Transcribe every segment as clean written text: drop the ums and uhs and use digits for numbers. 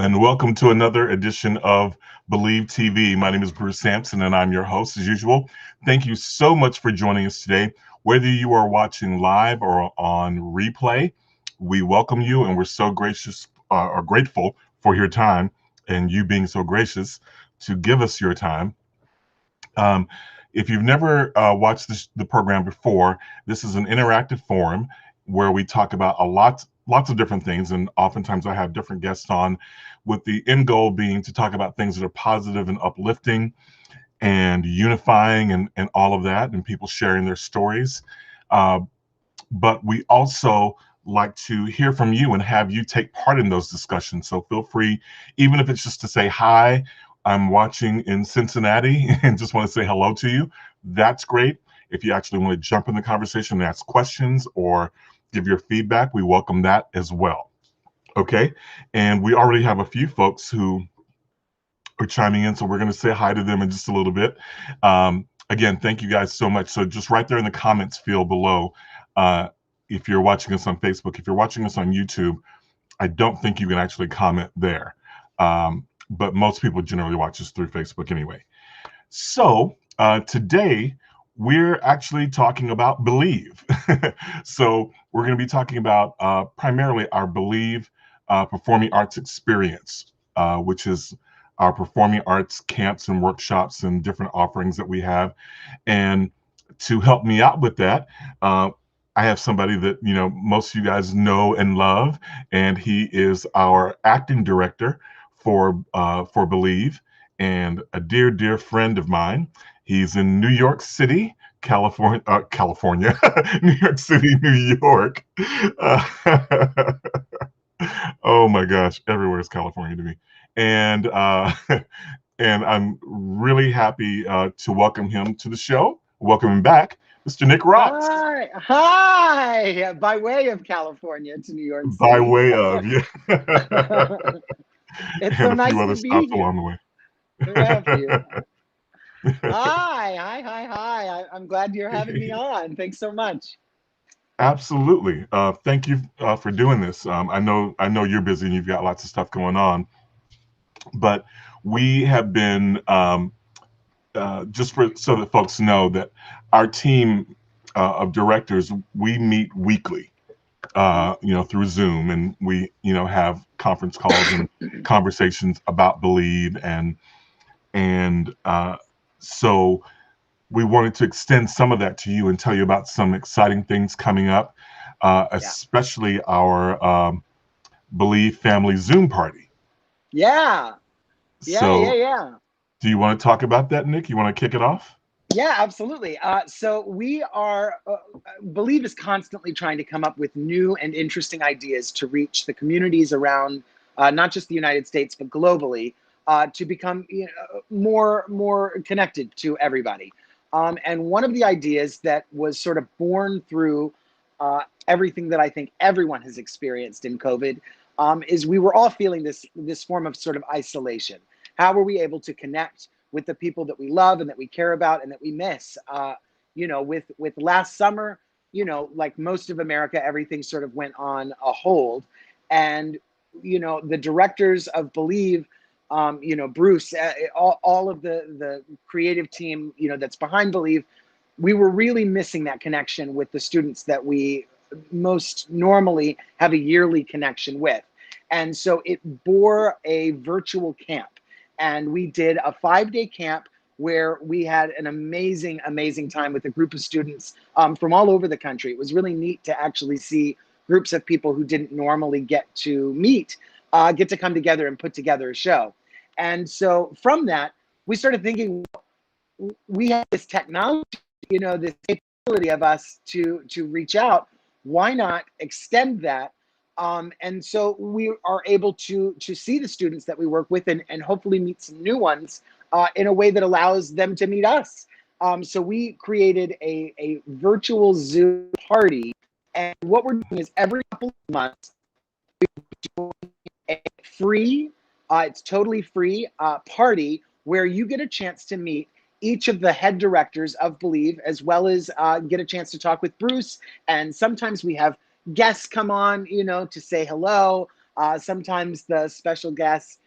and welcome to another edition of Believe TV. My name is Bruce Sampson, and I'm your host as usual. Thank you so much for joining us today. Whether you are watching live or on replay, we welcome you, and we're so gracious or grateful for your time and you being so gracious to give us your time. If you've never watched the program before, this is an interactive forum where we talk about lots of different things, and oftentimes I have different guests on, with the end goal being to talk about things that are positive and uplifting and unifying and all of that, and people sharing their stories. But we also like to hear from you and have you take part in those discussions. So feel free, even if it's just to say hi, I'm watching in Cincinnati and just want to say hello to you. That's great. If you actually want to jump in the conversation and ask questions or give your feedback, we welcome that as well. Okay. And we already have a few folks who are chiming in, so we're going to say hi to them in just a little bit. Again, thank you guys so much. So just right there in the comments field below, if you're watching us on Facebook, if you're watching us on YouTube, I don't think you can actually comment there. But most people generally watch us through Facebook anyway. So today we're actually talking about Believe. So we're going to be talking about primarily our Believe Performing Arts experience, which is our performing arts camps and workshops and different offerings that we have. And to help me out with that, I have somebody that most of you guys know and love, and he is our acting director for Believe, and a dear friend of mine. He's in New York City, California, New York City, New York. Oh my gosh, everywhere is California to me. And and I'm really happy to welcome him to the show. Welcome him back, Mr. Nick Rocz. Hi, by way of California to New York City. By way of, yeah. It's and so a nice few other to be stops here. along the way. Yeah, a few. Hi. I'm glad you're having me on. Thanks so much. Absolutely. Thank you for doing this. I know you're busy and you've got lots of stuff going on, but we have been just so that folks know that our team of directors, we meet weekly, through Zoom, and we have conference calls and conversations about Believe, and so we wanted to extend some of that to you and tell you about some exciting things coming up, especially our Believe Family Zoom party. Yeah. Do you want to talk about that, Nick? You want to kick it off? Yeah, absolutely. So we are, Believe is constantly trying to come up with new and interesting ideas to reach the communities around not just the United States, but globally, to become more connected to everybody. And one of the ideas that was sort of born through everything that I think everyone has experienced in COVID is we were all feeling this form of sort of isolation. How were we able to connect with the people that we love and that we care about and that we miss? With last summer, like most of America, everything sort of went on a hold. And, the directors of Believe, Bruce, all of the creative team, that's behind Believe, we were really missing that connection with the students that we most normally have a yearly connection with. And so it bore a virtual camp. And we did a 5-day camp where we had an amazing time with a group of students from all over the country. It was really neat to actually see groups of people who didn't normally get to meet, get to come together and put together a show. And so from that, we started thinking, we have this technology, this capability of us to reach out. Why not extend that? And so we are able to see the students that we work with and hopefully meet some new ones in a way that allows them to meet us. So we created a virtual Zoom party. And what we're doing is every couple of months, we're doing a free, it's totally free party where you get a chance to meet each of the head directors of Believe, as well as get a chance to talk with Bruce. And sometimes we have guests come on, to say hello. Sometimes the special guests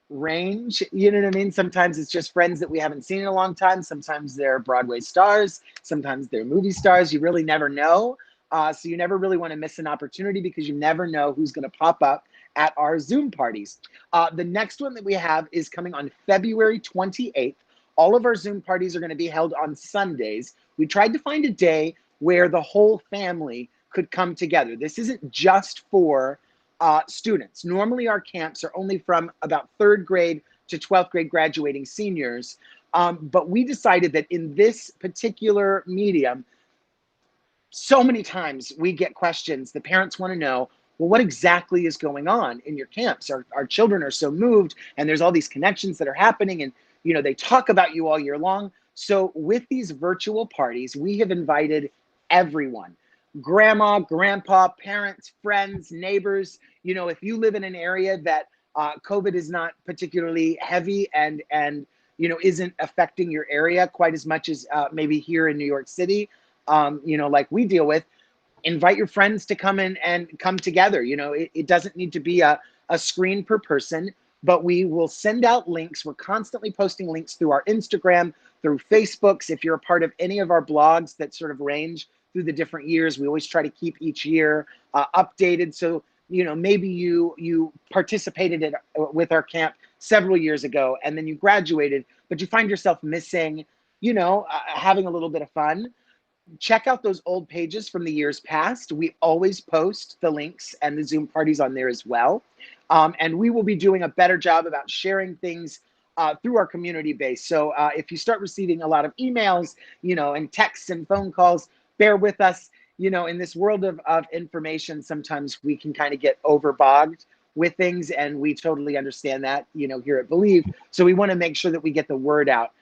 range, you know what I mean? Sometimes it's just friends that we haven't seen in a long time. Sometimes they're Broadway stars. Sometimes they're movie stars. You really never know. So you never really want to miss an opportunity because you never know who's going to pop up at our Zoom parties. The next one that we have is coming on February 28th. All of our Zoom parties are going to be held on Sundays. We tried to find a day where the whole family could come together. This isn't just for students. Normally our camps are only from about 3rd grade to 12th grade graduating seniors. But we decided that in this particular medium, so many times we get questions. The parents want to know, well, what exactly is going on in your camps? Our children are so moved, and there's all these connections that are happening, and they talk about you all year long. So with these virtual parties, we have invited everyone: grandma, grandpa, parents, friends, neighbors. If you live in an area that COVID is not particularly heavy and isn't affecting your area quite as much as maybe here in New York City, like we deal with, invite your friends to come in and come together. It doesn't need to be a screen per person, but we will send out links. We're constantly posting links through our Instagram, through Facebooks. If you're a part of any of our blogs that sort of range through the different years, we always try to keep each year updated. So, maybe you participated with our camp several years ago and then you graduated, but you find yourself missing, having a little bit of fun. Check out those old pages from the years past. We always post the links and the Zoom parties on there as well. And we will be doing a better job about sharing things through our community base. So if you start receiving a lot of emails, and texts and phone calls, bear with us. In this world of information, sometimes we can kind of get overbogged with things, and we totally understand that, here at Believe. So we want to make sure that we get the word out.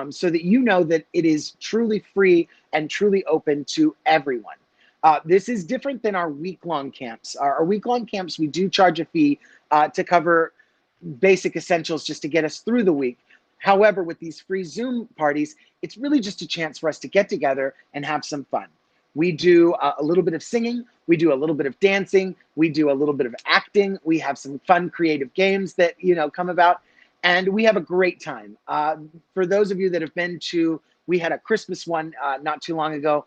So that that it is truly free and truly open to everyone. This is different than our week-long camps. Our week-long camps, we do charge a fee to cover basic essentials just to get us through the week. However, with these free Zoom parties, it's really just a chance for us to get together and have some fun. We do a little bit of singing. We do a little bit of dancing. We do a little bit of acting. We have some fun, creative games that, come about. And we have a great time. For those of you that have been to, we had a Christmas one not too long ago.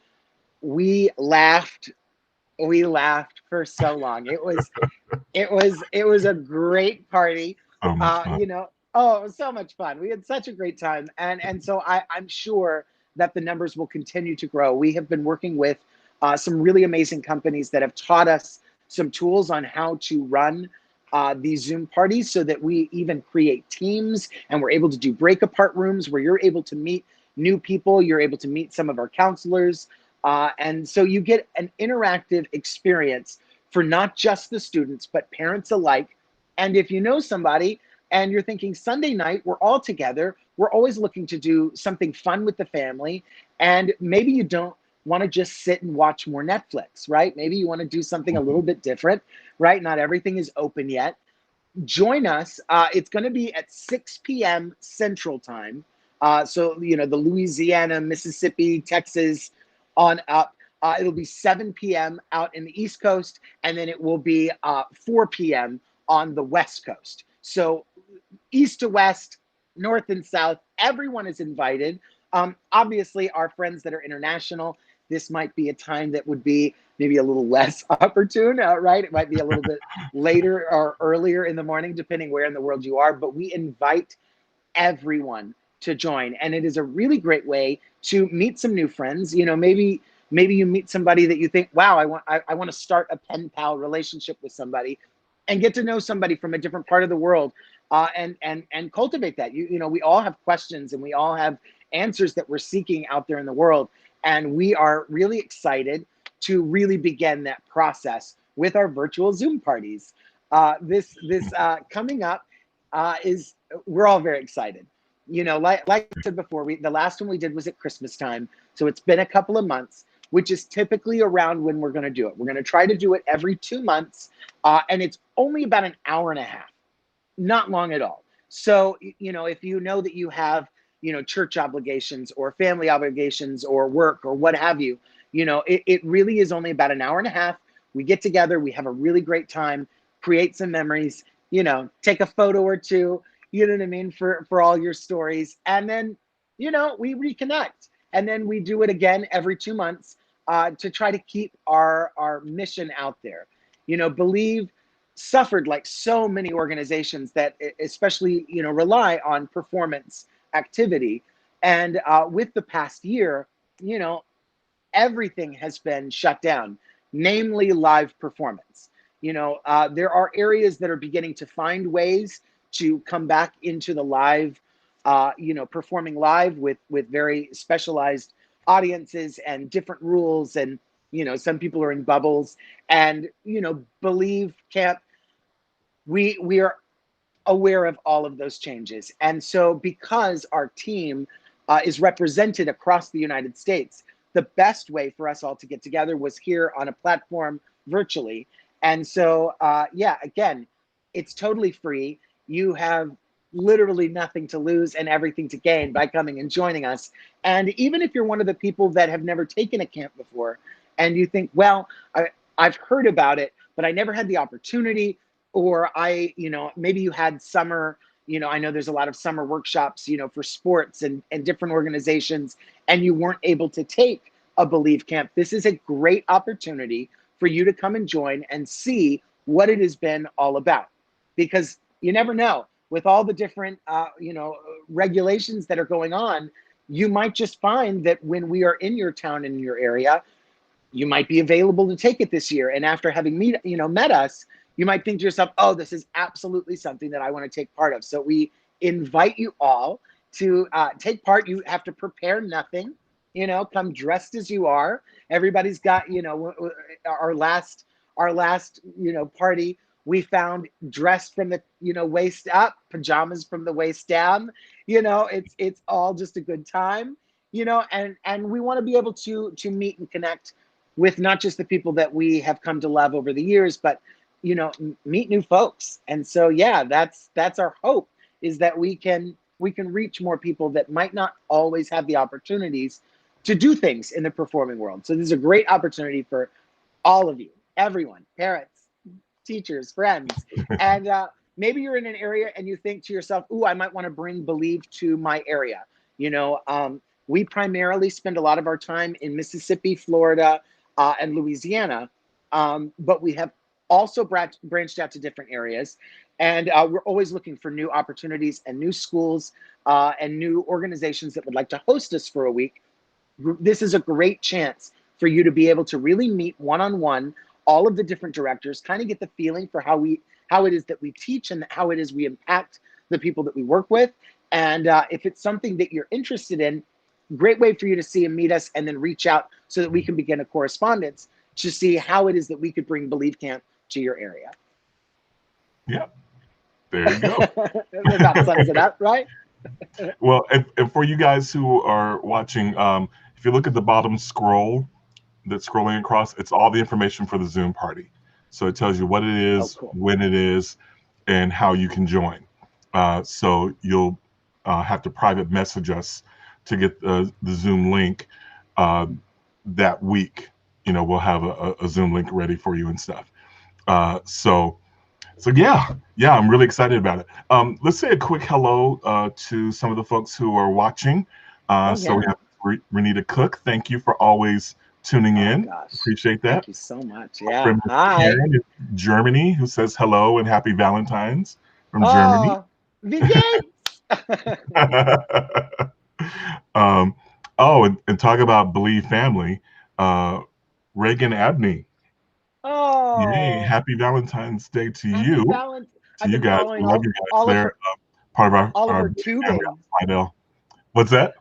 We laughed for so long. It was a great party. So much fun. Oh, it was so much fun. We had such a great time. And so I'm sure that the numbers will continue to grow. We have been working with some really amazing companies that have taught us some tools on how to run these Zoom parties, so that we even create teams, and we're able to do break apart rooms where you're able to meet new people. You're able to meet some of our counselors. And so you get an interactive experience for not just the students, but parents alike. And if you know somebody and you're thinking Sunday night, we're all together, we're always looking to do something fun with the family. And maybe you don't want to just sit and watch more Netflix, right? Maybe you want to do something a little bit different, right? Not everything is open yet. Join us. It's going to be at 6 p.m. Central Time. So, the Louisiana, Mississippi, Texas on up. It'll be 7 p.m. out in the East Coast, and then it will be 4 p.m. on the West Coast. So east to west, north and south, everyone is invited. Obviously, our friends that are international, this might be a time that would be maybe a little less opportune, right? It might be a little bit later or earlier in the morning, depending where in the world you are. But we invite everyone to join, and it is a really great way to meet some new friends. Maybe you meet somebody that you think, wow, I want to start a pen pal relationship with somebody, and get to know somebody from a different part of the world, and cultivate that. We all have questions, and we all have answers that we're seeking out there in the world. And we are really excited to really begin that process with our virtual Zoom parties. This coming up is, we're all very excited. Like I said before, the last one we did was at Christmas time. So it's been a couple of months, which is typically around when we're going to do it. We're going to try to do it every 2 months. And it's only about an hour and a half, not long at all. So, if you know that you have, church obligations or family obligations or work or what have you, it really is only about an hour and a half. We get together, we have a really great time. create some memories, take a photo or two, you know what I mean, for all your stories. And then, we reconnect. And then we do it again every 2 months to try to keep our mission out there. Believe suffered like so many organizations that especially, rely on performance activity. And with the past year, you know, everything has been shut down, namely live performance. There are areas that are beginning to find ways to come back into the live, performing live with very specialized audiences and different rules. And some people are in bubbles. And Believe Camp, we are aware of all of those changes. And so because our team is represented across the United States, the best way for us all to get together was here on a platform virtually. And so, yeah, again, it's totally free. You have literally nothing to lose and everything to gain by coming and joining us. And even if you're one of the people that have never taken a camp before and you think, well, I've heard about it, but I never had the opportunity, or maybe you had summer, I know there's a lot of summer workshops, for sports and different organizations, and you weren't able to take a Believe Camp. This is a great opportunity for you to come and join and see what it has been all about. Because you never know, with all the different, regulations that are going on, you might just find that when we are in your town and in your area, you might be available to take it this year. And after having met us, you might think to yourself, oh, this is absolutely something that I want to take part of. So we invite you all to take part. You have to prepare nothing, come dressed as you are. Everybody's got, our last, party, we found dressed from the, waist up, pajamas from the waist down. It's all just a good time, and we want to be able to meet and connect with not just the people that we have come to love over the years, but meet new folks. And so, yeah, that's our hope, is that we can reach more people that might not always have the opportunities to do things in the performing world. So this is a great opportunity for all of you, everyone, parents, teachers, friends. And maybe you're in an area and you think to yourself, ooh, I might want to bring Believe to my area. We primarily spend a lot of our time in Mississippi, Florida, and Louisiana, but we have also branched out to different areas. And we're always looking for new opportunities and new schools and new organizations that would like to host us for a week. This is a great chance for you to be able to really meet one-on-one all of the different directors, kind of get the feeling for how it is that we teach and how it is we impact the people that we work with. And if it's something that you're interested in, great way for you to see and meet us, and then reach out so that we can begin a correspondence to see how it is that we could bring Believe Camp to your area. Yeah, there you go. That about sums it up, right? Well, and for you guys who are watching, if you look at the bottom scroll that's scrolling across, it's all the information for the Zoom party. So it tells you what it is, cool. when it is, and how you can join. So you'll have to private message us to get the Zoom link that week. We'll have a Zoom link ready for you and stuff. So yeah, I'm really excited about it. Let's say a quick hello to some of the folks who are watching. So we have Renita Cook. Thank you for always tuning in. Gosh. Appreciate that. Thank you so much. Yeah. Hi. Karen in Germany, who says hello and happy Valentine's from Germany. And talk about Believe family. Reagan Abney. Oh, yay! Happy Valentine's Day to you. To you guys, we love you guys. They're part of our tubing. What's that?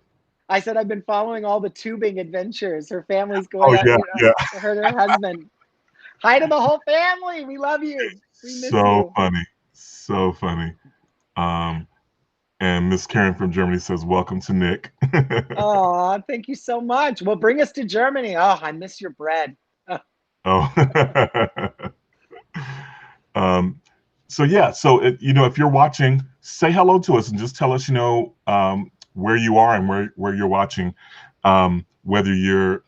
I said I've been following all the tubing adventures. Her family's going out. Her and her husband. Hi to the whole family. We love you. We miss you. So funny. And Miss Karen from Germany says, welcome to Nick. Oh, thank you so much. Well, bring us to Germany. Oh, I miss your bread. So yeah, if you're watching, say hello to us and just tell us, where you are and where you're watching, whether you're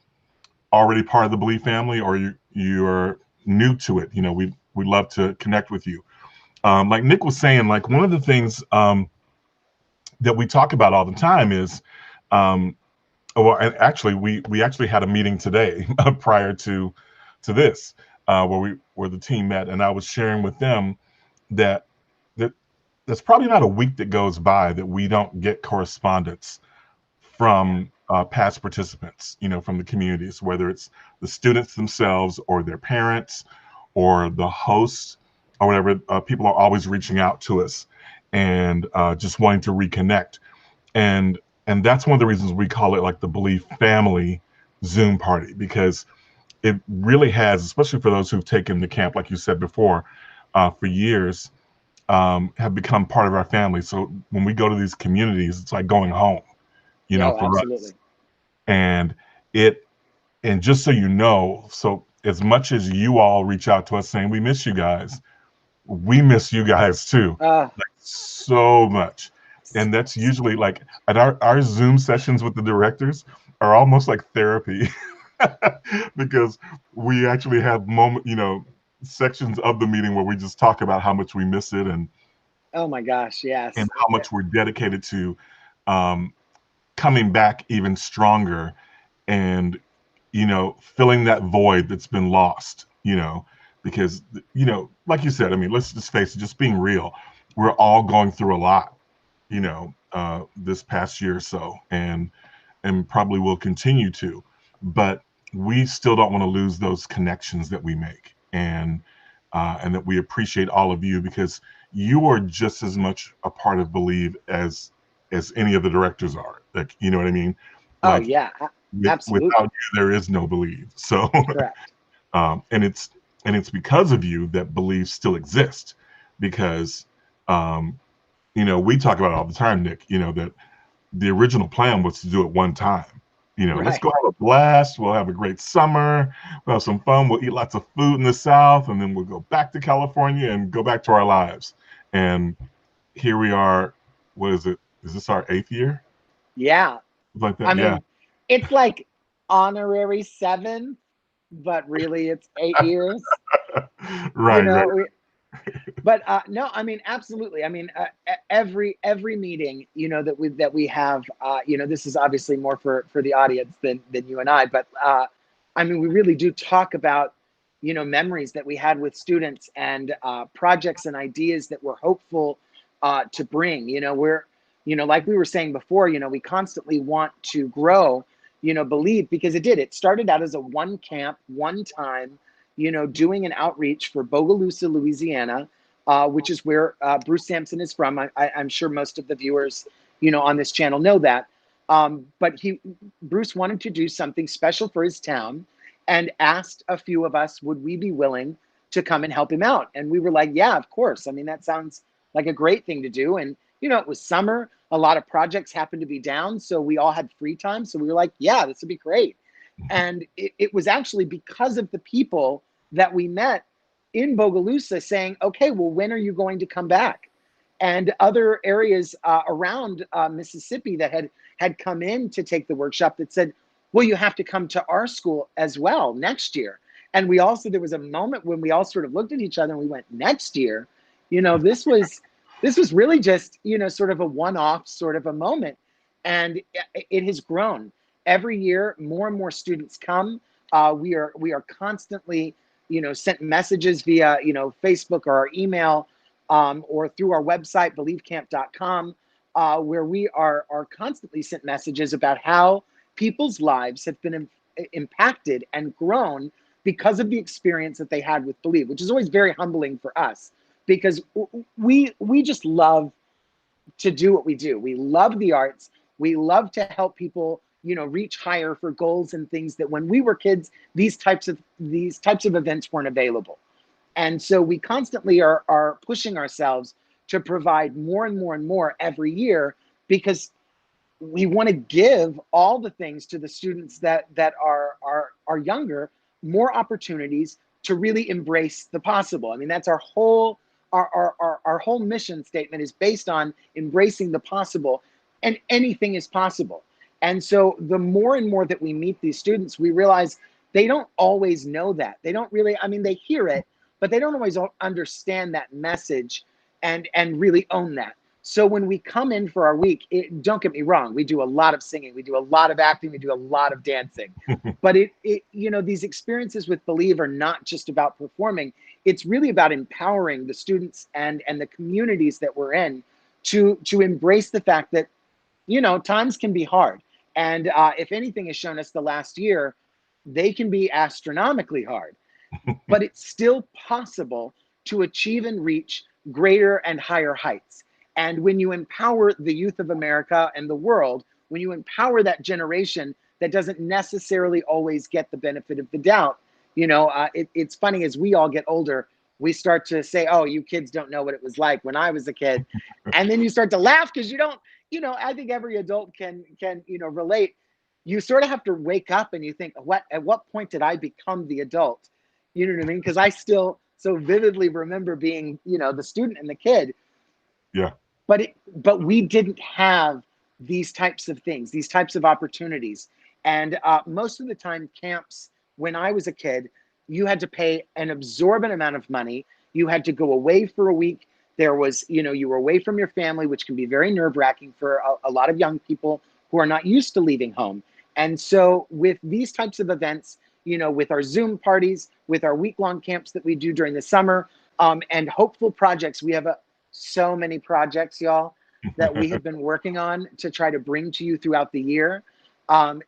already part of the Believe family or you're new to it. we'd love to connect with you. Like Nick was saying, like one of the things that we talk about all the time is, um, well, and actually, we actually had a meeting today prior to this, where the team met, and I was sharing with them that that there's probably not a week that goes by that we don't get correspondence from past participants, from the communities, whether it's the students themselves or their parents or the hosts or whatever. People are always reaching out to us and just wanting to reconnect. And and that's one of the reasons we call it like the Believe Family Zoom party, because it really has, especially for those who've taken the camp, like you said before, for years, have become part of our family. So when we go to these communities, it's like going home, Yeah, oh, for us. absolutely. And it, and just so you know, so as much as you all reach out to us saying we miss you guys, we miss you guys too, Uh, like so much. And that's usually like at our Zoom sessions with the directors are almost like therapy because we actually have sections of the meeting where we just talk about how much we miss it, oh my gosh, and yes. how much we're dedicated to um, coming back even stronger, and filling that void that's been lost, because like you said, I mean, let's just face it, just being real, we're all going through a lot, this past year or so, and probably will continue to, but we still don't want to lose those connections that we make, and that we appreciate all of you, because you are just as much a part of Believe as any of the directors are. Like, you know what I mean? Oh Like, yeah, without absolutely. you, there is no Believe. So, Correct. and it's because of you that Believe still exists, because um, we talk about it all the time, Nick. That the original plan was to do it one time. Let's Right. go have a blast. We'll have a great summer. We'll have some fun. We'll eat lots of food in the South, and then we'll go back to California and go back to our lives. And here we are. What is it? Is this our 8th year? Yeah. Like I that? Yeah. mean, it's like honorary 7, but really it's 8 years. You Right. Right. know, we, but no, I mean, absolutely. I mean, every meeting, that we have, this is obviously more for the audience than you and I, but I mean, we really do talk about, memories that we had with students, and projects and ideas that we're hopeful to bring. We're, like we were saying before, we constantly want to grow, Believe, because it started out as a one camp, one time, doing an outreach for Bogalusa, Louisiana, which is where Bruce Sampson is from. I'm sure most of the viewers, on this channel know that. But Bruce wanted to do something special for his town, and asked a few of us, would we be willing to come and help him out? And we were like, yeah, of course. I mean, that sounds like a great thing to do. And, it was summer. A lot of projects happened to be down. So we all had free time. So we were like, yeah, this would be great. And it was actually because of the people that we met in Bogalusa saying, okay, well, when are you going to come back? And other areas around Mississippi that had come in to take the workshop that said, well, you have to come to our school as well next year. And there was a moment when we all sort of looked at each other and we went, next year, this was really just, sort of a one-off sort of a moment. And it has grown. Every year, more and more students come. We are constantly, sent messages via, Facebook or our email, or through our website, believecamp.com, where we are constantly sent messages about how people's lives have been impacted and grown because of the experience that they had with Believe, which is always very humbling for us, because we just love to do what we do. We love the arts. We love to help people, reach higher for goals and things that when we were kids, these types of events weren't available. And so we constantly are pushing ourselves to provide more and more and more every year, because we want to give all the things to the students that are younger, more opportunities to really embrace the possible. I mean, that's our whole mission statement is based on embracing the possible, and anything is possible. And so the more and more that we meet these students, we realize they don't always know that. They don't really, I mean, they hear it, but they don't always understand that message and really own that. So when we come in for our week, don't get me wrong, we do a lot of singing, we do a lot of acting, we do a lot of dancing. But these experiences with Believe are not just about performing. It's really about empowering the students and the communities that we're in to embrace the fact that, times can be hard. And if anything has shown us the last year, they can be astronomically hard, but it's still possible to achieve and reach greater and higher heights. And when you empower the youth of America and the world, when you empower that generation that doesn't necessarily always get the benefit of the doubt, it's funny, as we all get older, we start to say, oh, you kids don't know what it was like when I was a kid. And then you start to laugh because you don't, I think every adult can relate. You sort of have to wake up and you think, at what point did I become the adult? You know what I mean? Because I still so vividly remember being, the student and the kid. Yeah. But we didn't have these types of things, these types of opportunities. And most of the time, camps, when I was a kid, you had to pay an absorbent amount of money. You had to go away for a week. There was, you were away from your family, which can be very nerve-wracking for a lot of young people who are not used to leaving home. And so with these types of events, with our Zoom parties, with our week-long camps that we do during the summer, and hopeful projects, we have so many projects, y'all, that we have been working on to try to bring to you throughout the year.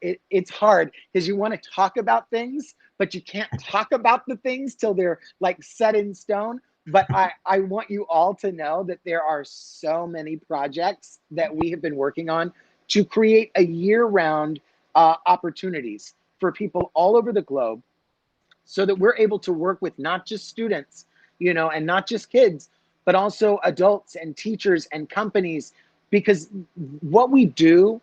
It's hard because you want to talk about things, but you can't talk about the things till they're like set in stone. But I want you all to know that there are so many projects that we have been working on to create a year-round opportunities for people all over the globe, so that we're able to work with not just students, and not just kids, but also adults and teachers and companies, because what we do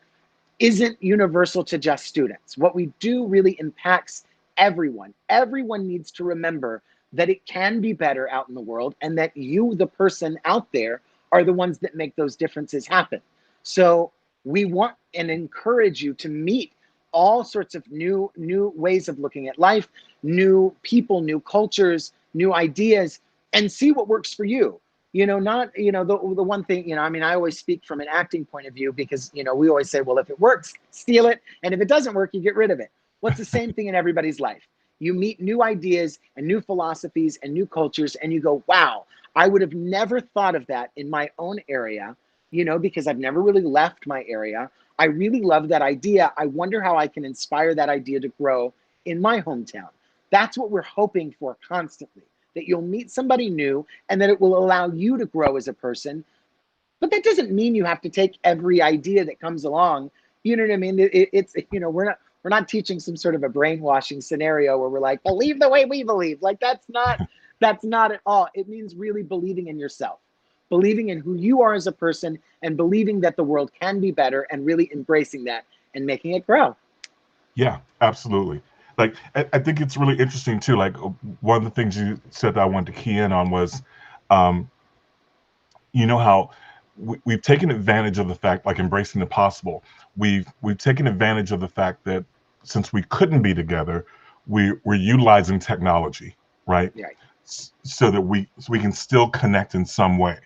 isn't universal to just students. What we do really impacts everyone. Everyone needs to remember that it can be better out in the world, and that you, the person out there, are the ones that make those differences happen. So we want and encourage you to meet all sorts of new ways of looking at life, new people, new cultures, new ideas, and see what works for you. Not, the one thing, I always speak from an acting point of view, because, we always say, well, if it works, steal it. And if it doesn't work, you get rid of it. Well, it's the same thing in everybody's life. You meet new ideas and new philosophies and new cultures, and you go, wow, I would have never thought of that in my own area, because I've never really left my area. I really love that idea. I wonder how I can inspire that idea to grow in my hometown. That's what we're hoping for constantly, that you'll meet somebody new and that it will allow you to grow as a person. But that doesn't mean you have to take every idea that comes along. You know what I mean? It's, we're not teaching some sort of a brainwashing scenario where we're like, believe the way we believe. Like, that's not at all. It means really believing in yourself, believing in who you are as a person, and believing that the world can be better, and really embracing that and making it grow. Yeah, absolutely. Like, I think it's really interesting too. Like, one of the things you said that I wanted to key in on was, um, how we've taken advantage of the fact, like embracing the possible. We've taken advantage of the fact that since we couldn't be together, we're utilizing technology, right? Right. So that we can still connect in some way.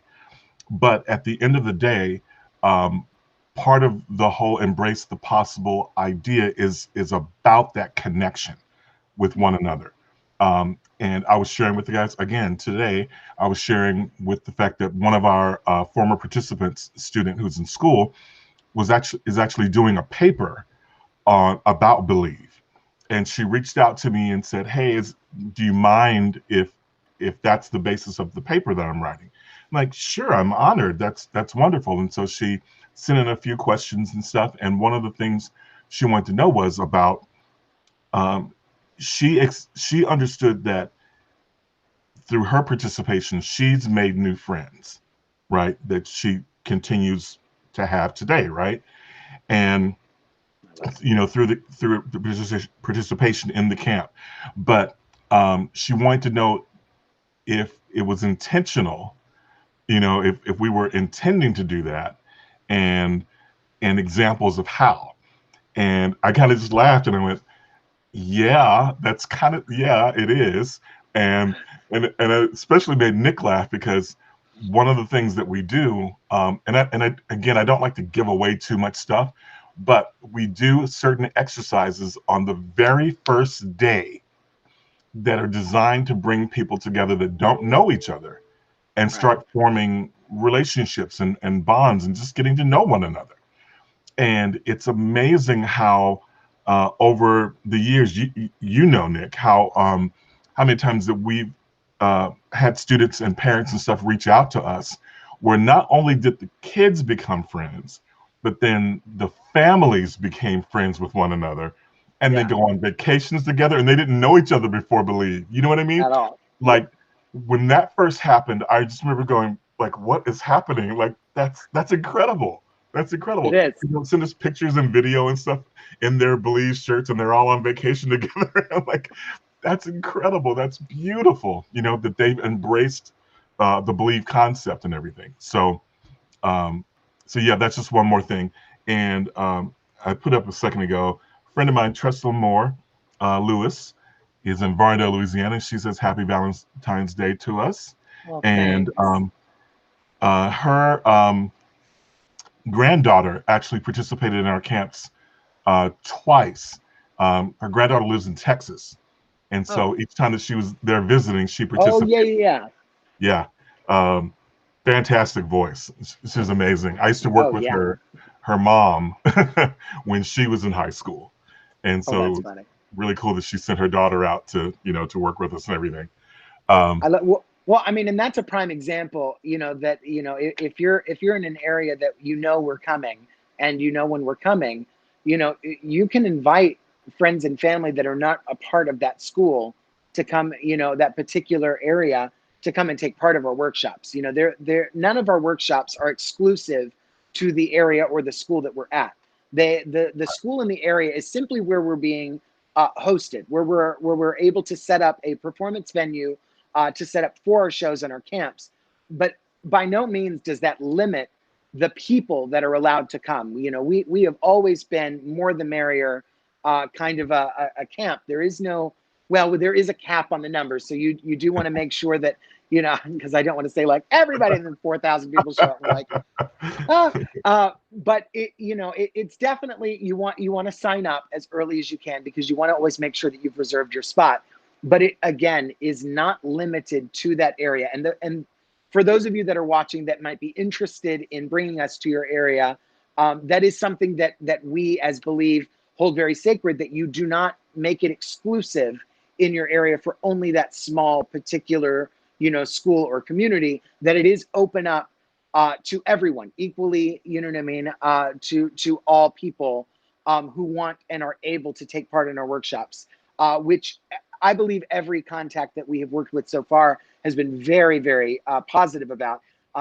But at the end of the day, part of the whole embrace the possible idea is about that connection with one another. And I was sharing with the guys again today. I was sharing with the fact that one of our former participants, student who's in school, is actually doing a paper on about Believe, and she reached out to me and said, "Hey, do you mind if that's the basis of the paper that I'm writing?" I'm like, "Sure, I'm honored. That's wonderful." And so she sent in a few questions and stuff. And one of the things she wanted to know was about, she understood that through her participation, she's made new friends, right? That she continues to have today, right? And through the participation in the camp, but she wanted to know if it was intentional, if we were intending to do that, and examples of how. And I kind of just laughed and I went, yeah, that's kind of, yeah, it is. and and it especially made Nick laugh because one of the things that we do, again, I don't like to give away too much stuff, but we do certain exercises on the very first day that are designed to bring people together that don't know each other and Right. start forming relationships and bonds and just getting to know one another. And it's amazing how over the years, you know, Nick, how many times that we've had students and parents and stuff reach out to us, where not only did the kids become friends, but then the families became friends with one another, and they Yeah. go on vacations together, and they didn't know each other before. Believe you know what I mean? At all. Like when that first happened, I just remember going, like, what is happening? Like that's incredible. That's It incredible. is. People send us pictures and video and stuff in their Belize shirts, and they're all on vacation together. I'm like, that's incredible. That's beautiful. You know that they've embraced the Believe concept and everything. Um, so yeah, that's just one more thing. And I put up a second ago. A friend of mine, Tressel Moore Lewis, is in Varndale, Louisiana. She says Happy Valentine's Day to us. Well, And thanks. her granddaughter actually participated in our camps twice. Her granddaughter lives in Texas, and Oh. so each time that she was there visiting, she Oh, yeah, participated. yeah, Yeah, um, fantastic voice. She's amazing. I used to yeah. work Oh, with yeah. her mom when she was in high school, and Oh, so it that's was funny. really cool that she sent her daughter out to to work with us and everything. Um, Well, I mean, and that's a prime example, that, if you're in an area that we're coming, and when we're coming, you can invite friends and family that are not a part of that school to come, that particular area, to come and take part of our workshops. They're none of our workshops are exclusive to the area or the school that we're at. The school in the area is simply where we're being hosted, where we're able to set up a performance venue, to set up for our shows and our camps. But by no means does that limit the people that are allowed to come. We have always been more the merrier, kind of a camp. There is no, well, there is a cap on the numbers. So you do want to make sure that, because I don't want to say like everybody, and then 4,000 people show up. And we're like, ah, but it's definitely, you want to sign up as early as you can, because you want to always make sure that you've reserved your spot. But it, again, is not limited to that area. And for those of you that are watching that might be interested in bringing us to your area, that is something that we as Believe hold very sacred, that you do not make it exclusive in your area for only that small particular school or community, that it is open up to everyone equally, you know what I mean, to all people who want and are able to take part in our workshops, which I believe every contact that we have worked with so far has been very, very positive about,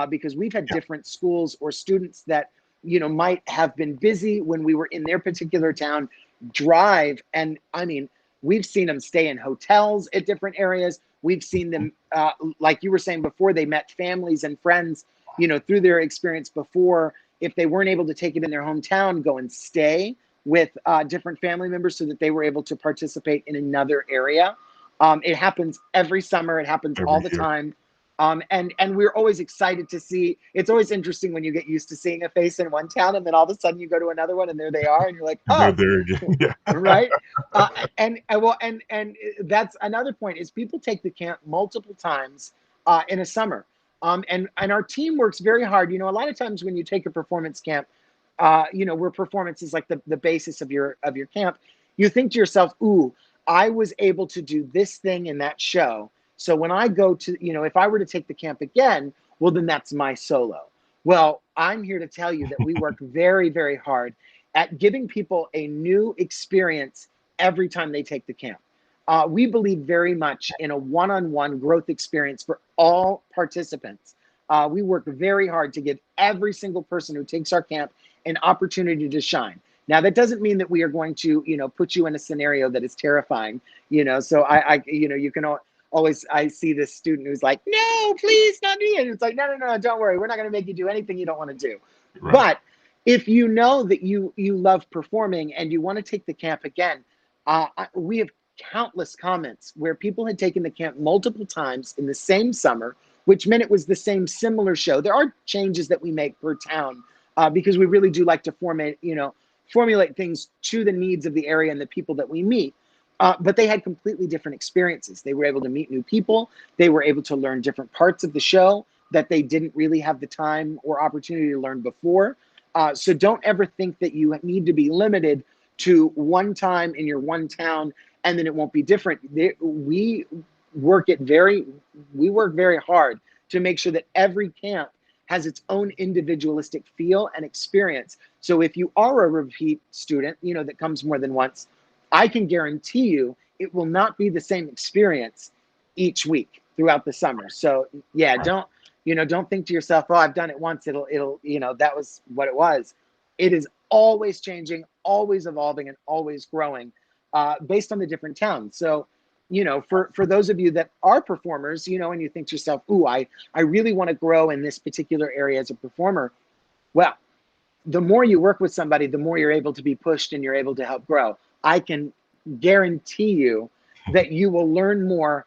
because we've had yeah, different schools or students that might have been busy when we were in their particular town, drive, and I mean, we've seen them stay in hotels at different areas. We've seen them, like you were saying before, they met families and friends, through their experience before. If they weren't able to take it in their hometown, go and stay with different family members so that they were able to participate in another area. It happens every summer. It happens all every the year. time. And we're always excited to see. It's always interesting when you get used to seeing a face in one town, and then all of a sudden you go to another one and there they are, and you're like, And they're oh, there again. Yeah. right. And that's another point, is people take the camp multiple times in a summer. And our team works very hard. A lot of times when you take a performance camp, where performance is like the basis of your camp, you think to yourself, ooh, I was able to do this thing in that show. So when I go to, if I were to take the camp again, well, then that's my solo. Well, I'm here to tell you that we work very, very hard at giving people a new experience every time they take the camp. We believe very much in a one-on-one growth experience for all participants. We work very hard to give every single person who takes our camp an opportunity to shine. Now, that doesn't mean that we are going to, put you in a scenario that is terrifying. So you can always, I see this student who's like, no, please, not me. And it's like, no, no, no, don't worry. We're not going to make you do anything you don't want to do. Right. But if you know that you love performing and you want to take the camp again, we have countless comments where people had taken the camp multiple times in the same summer, which meant it was the same similar show. There are changes that we make per town because we really do like to formulate things to the needs of the area and the people that we meet. But they had completely different experiences. They were able to meet new people. They were able to learn different parts of the show that they didn't really have the time or opportunity to learn before. So don't ever think that you need to be limited to one time in your one town and then it won't be different. We work very hard to make sure that every camp has its own individualistic feel and experience. So if you are a repeat student, that comes more than once, I can guarantee you it will not be the same experience each week throughout the summer. So yeah, don't think to yourself, oh, I've done it once, it'll that was what it was. It is always changing, always evolving, and always growing based on the different towns. So for those of you that are performers, and you think to yourself, ooh, I really want to grow in this particular area as a performer. Well, the more you work with somebody, the more you're able to be pushed and you're able to help grow. I can guarantee you that you will learn more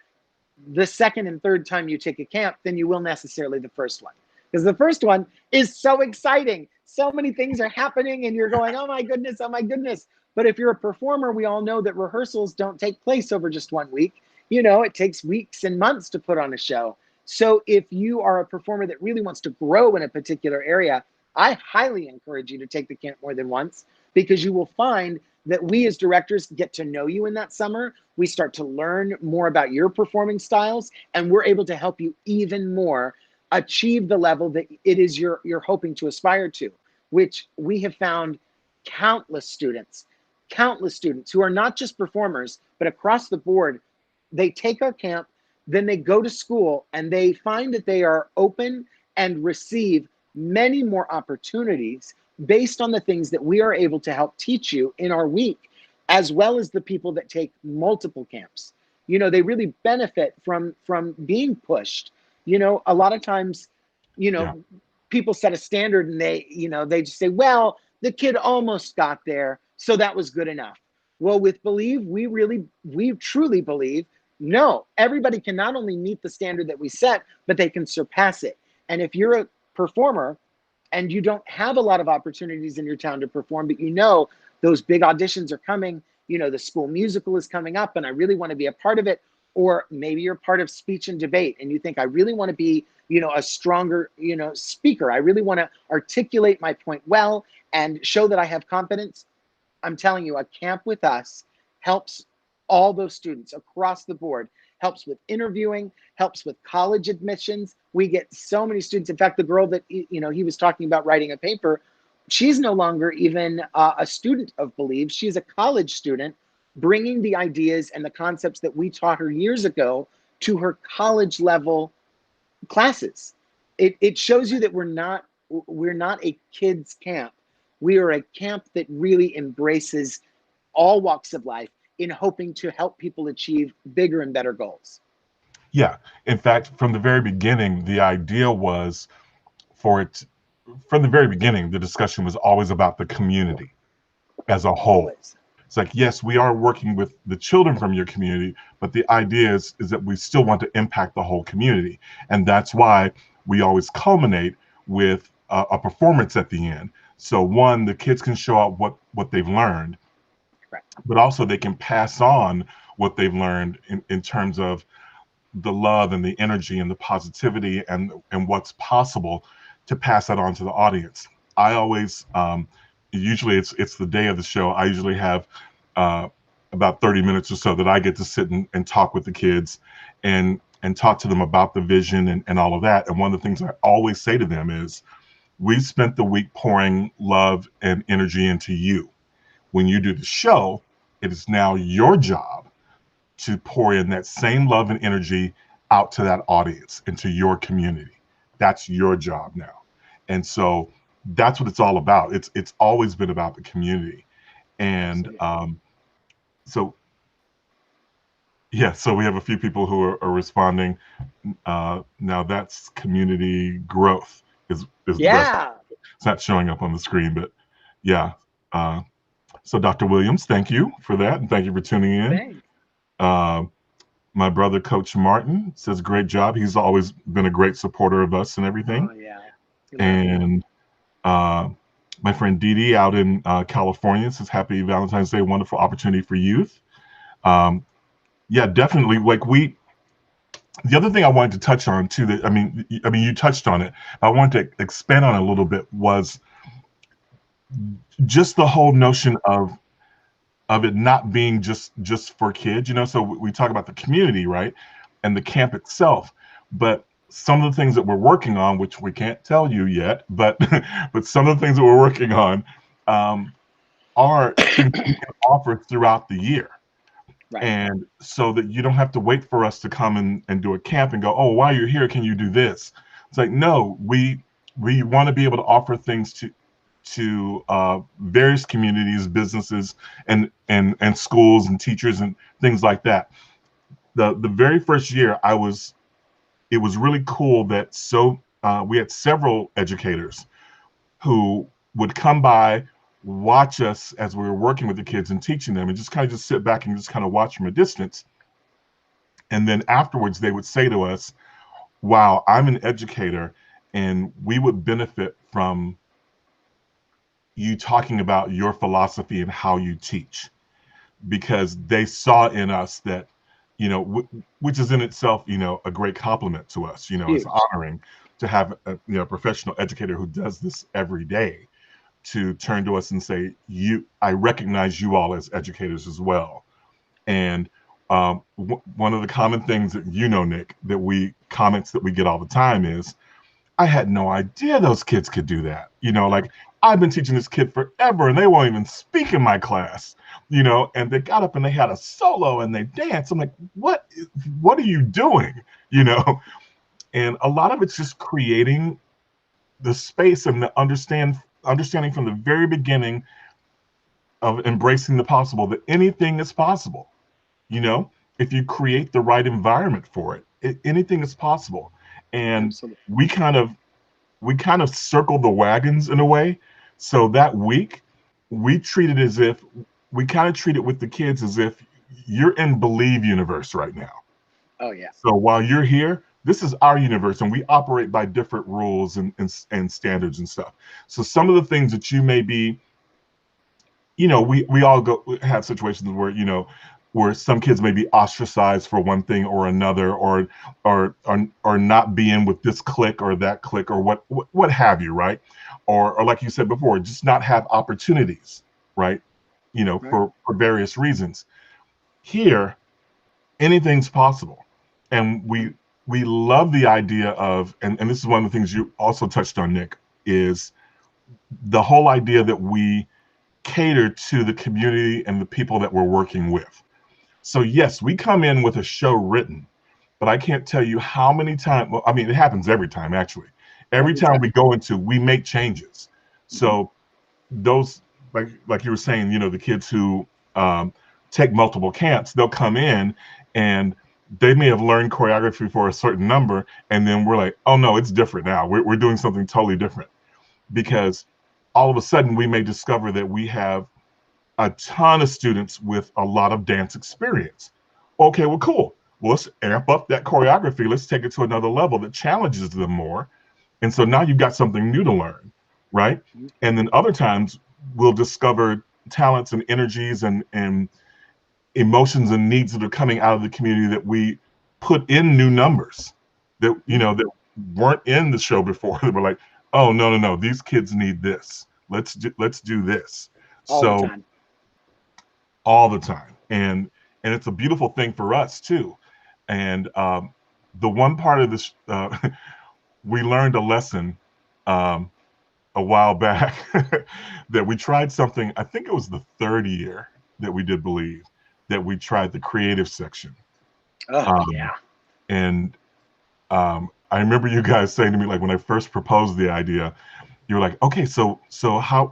the second and third time you take a camp than you will necessarily the first one. Because the first one is so exciting. So many things are happening and you're going, oh my goodness, oh my goodness. But if you're a performer, we all know that rehearsals don't take place over just 1 week. It takes weeks and months to put on a show. So if you are a performer that really wants to grow in a particular area, I highly encourage you to take the camp more than once, because you will find that we as directors get to know you in that summer. We start to learn more about your performing styles, and we're able to help you even more achieve the level that it is you're hoping to aspire to, which we have found countless students who are not just performers, but across the board. They take our camp, then they go to school and they find that they are open and receive many more opportunities based on the things that we are able to help teach you in our week, as well as the people that take multiple camps. They really benefit from being pushed. A lot of times, Yeah. people set a standard and they just say, well, the kid almost got there, so that was good enough. Well, with Believe, we truly believe, no, everybody can not only meet the standard that we set, but they can surpass it. And if you're a performer and you don't have a lot of opportunities in your town to perform, but those big auditions are coming, the school musical is coming up and I really want to be a part of it. Or maybe you're part of speech and debate and you think, I really want to be, a stronger, speaker. I really want to articulate my point well and show that I have confidence. I'm telling you, a camp with us helps all those students across the board, helps with interviewing, helps with college admissions. We get so many students. In fact, the girl that, he was talking about writing a paper, she's no longer even a student of Believe. She's a college student bringing the ideas and the concepts that we taught her years ago to her college level classes. It shows you that we're not a kids camp. We are a camp that really embraces all walks of life in hoping to help people achieve bigger and better goals. Yeah. In fact, from the very beginning, the idea was for it, from the very beginning, the discussion was always about the community as a whole. Always. It's like, yes, we are working with the children from your community, but the idea is that we still want to impact the whole community. And that's why we always culminate with a performance at the end. So one, the kids can show out what they've learned, Right. but also they can pass on what they've learned in terms of the love and the energy and the positivity and what's possible, to pass that on to the audience. I always, usually it's the day of the show. I usually have about 30 minutes or so that I get to sit and talk with the kids and talk to them about the vision and all of that. And one of the things I always say to them is, we spent the week pouring love and energy into you. When you do the show, it is now your job to pour in that same love and energy out to that audience, into your community. That's your job now. And so that's what it's all about. It's always been about the community. And so yeah, so we have a few people who are responding. Now that's community growth is Yeah. it's not showing up on the screen, but yeah. So Dr. Williams, thank you for that, and thank you for tuning in. Thanks. Uh, my brother, Coach Martin, says great job. He's always been a great supporter of us and everything. Oh yeah, we love you. And uh, my friend Dee Dee out in California says happy Valentine's Day, wonderful opportunity for youth. Um, yeah, definitely. The other thing I wanted to touch on too, that I mean, you touched on it. I wanted to expand on it a little bit was just the whole notion of it not being just for kids. So we talk about the community, right, and the camp itself, but some of the things that we're working on, which we can't tell you yet, but but some of the things that we're working on um, are things that we can offer throughout the year. Right. And so that you don't have to wait for us to come and do a camp and go, oh, while you're here, can you do this? It's like, no, we want to be able to offer things to various communities, businesses, and schools and teachers and things like that. The very first year, it was really cool that we had several educators who would come by, watch us as we were working with the kids and teaching them, and just kind of just sit back and just kind of watch from a distance. And then afterwards, they would say to us, "Wow, I'm an educator, and we would benefit from you talking about your philosophy and how you teach," because they saw in us that, which is in itself, a great compliment to us. It's Huge. honoring to have a professional educator who does this every day to turn to us and say, I recognize you all as educators as well. And one of the common things that, Nick, comments that we get all the time is, I had no idea those kids could do that. Like, I've been teaching this kid forever and they won't even speak in my class, and they got up and they had a solo and they danced. I'm like, what are you doing? You know, and a lot of it's just creating the space and the understanding from the very beginning of embracing the possible, that anything is possible. you know if you create the right environment for anything is possible. And Absolutely. we kind of we kind of circle the wagons in a way. So that week, we treat it as if we kind of treat it with the kids as if you're in Believe universe right now. Oh yeah. So while you're here, this is our universe, and we operate by different rules and standards and stuff. So some of the things that you may be, we all go have situations where where some kids may be ostracized for one thing or another, or not being with this clique or that clique, or what have you, right? Or like you said before, just not have opportunities, right? Right. For various reasons. Here, anything's possible, and we love the idea of, and this is one of the things you also touched on, Nick, is the whole idea that we cater to the community and the people that we're working with. So yes, we come in with a show written, but I can't tell you how many times. Well, I mean, it happens every time actually. Every Every time time. we go into, we make changes. Hmm. So those, like you were saying, the kids who um, take multiple camps, they'll come in and they may have learned choreography for a certain number, and then we're like, oh no, it's different now. We're doing something totally different, because all of a sudden we may discover that we have a ton of students with a lot of dance experience. Okay, well, cool. Well, let's amp up that choreography. Let's take it to another level that challenges them more. And so now you've got something new to learn, right? And then other times we'll discover talents and energies and emotions and needs that are coming out of the community that we put in new numbers that that weren't in the show before. That were like, oh no, these kids need this. Let's do this. All the So time. all the time, and it's a beautiful thing for us too. And the one part of this, we learned a lesson um, a while back that we tried something. I think it was the third year that we did Believe, that we tried the creative section. Oh um, yeah. and I remember you guys saying to me, like, when I first proposed the idea, you were like, okay, so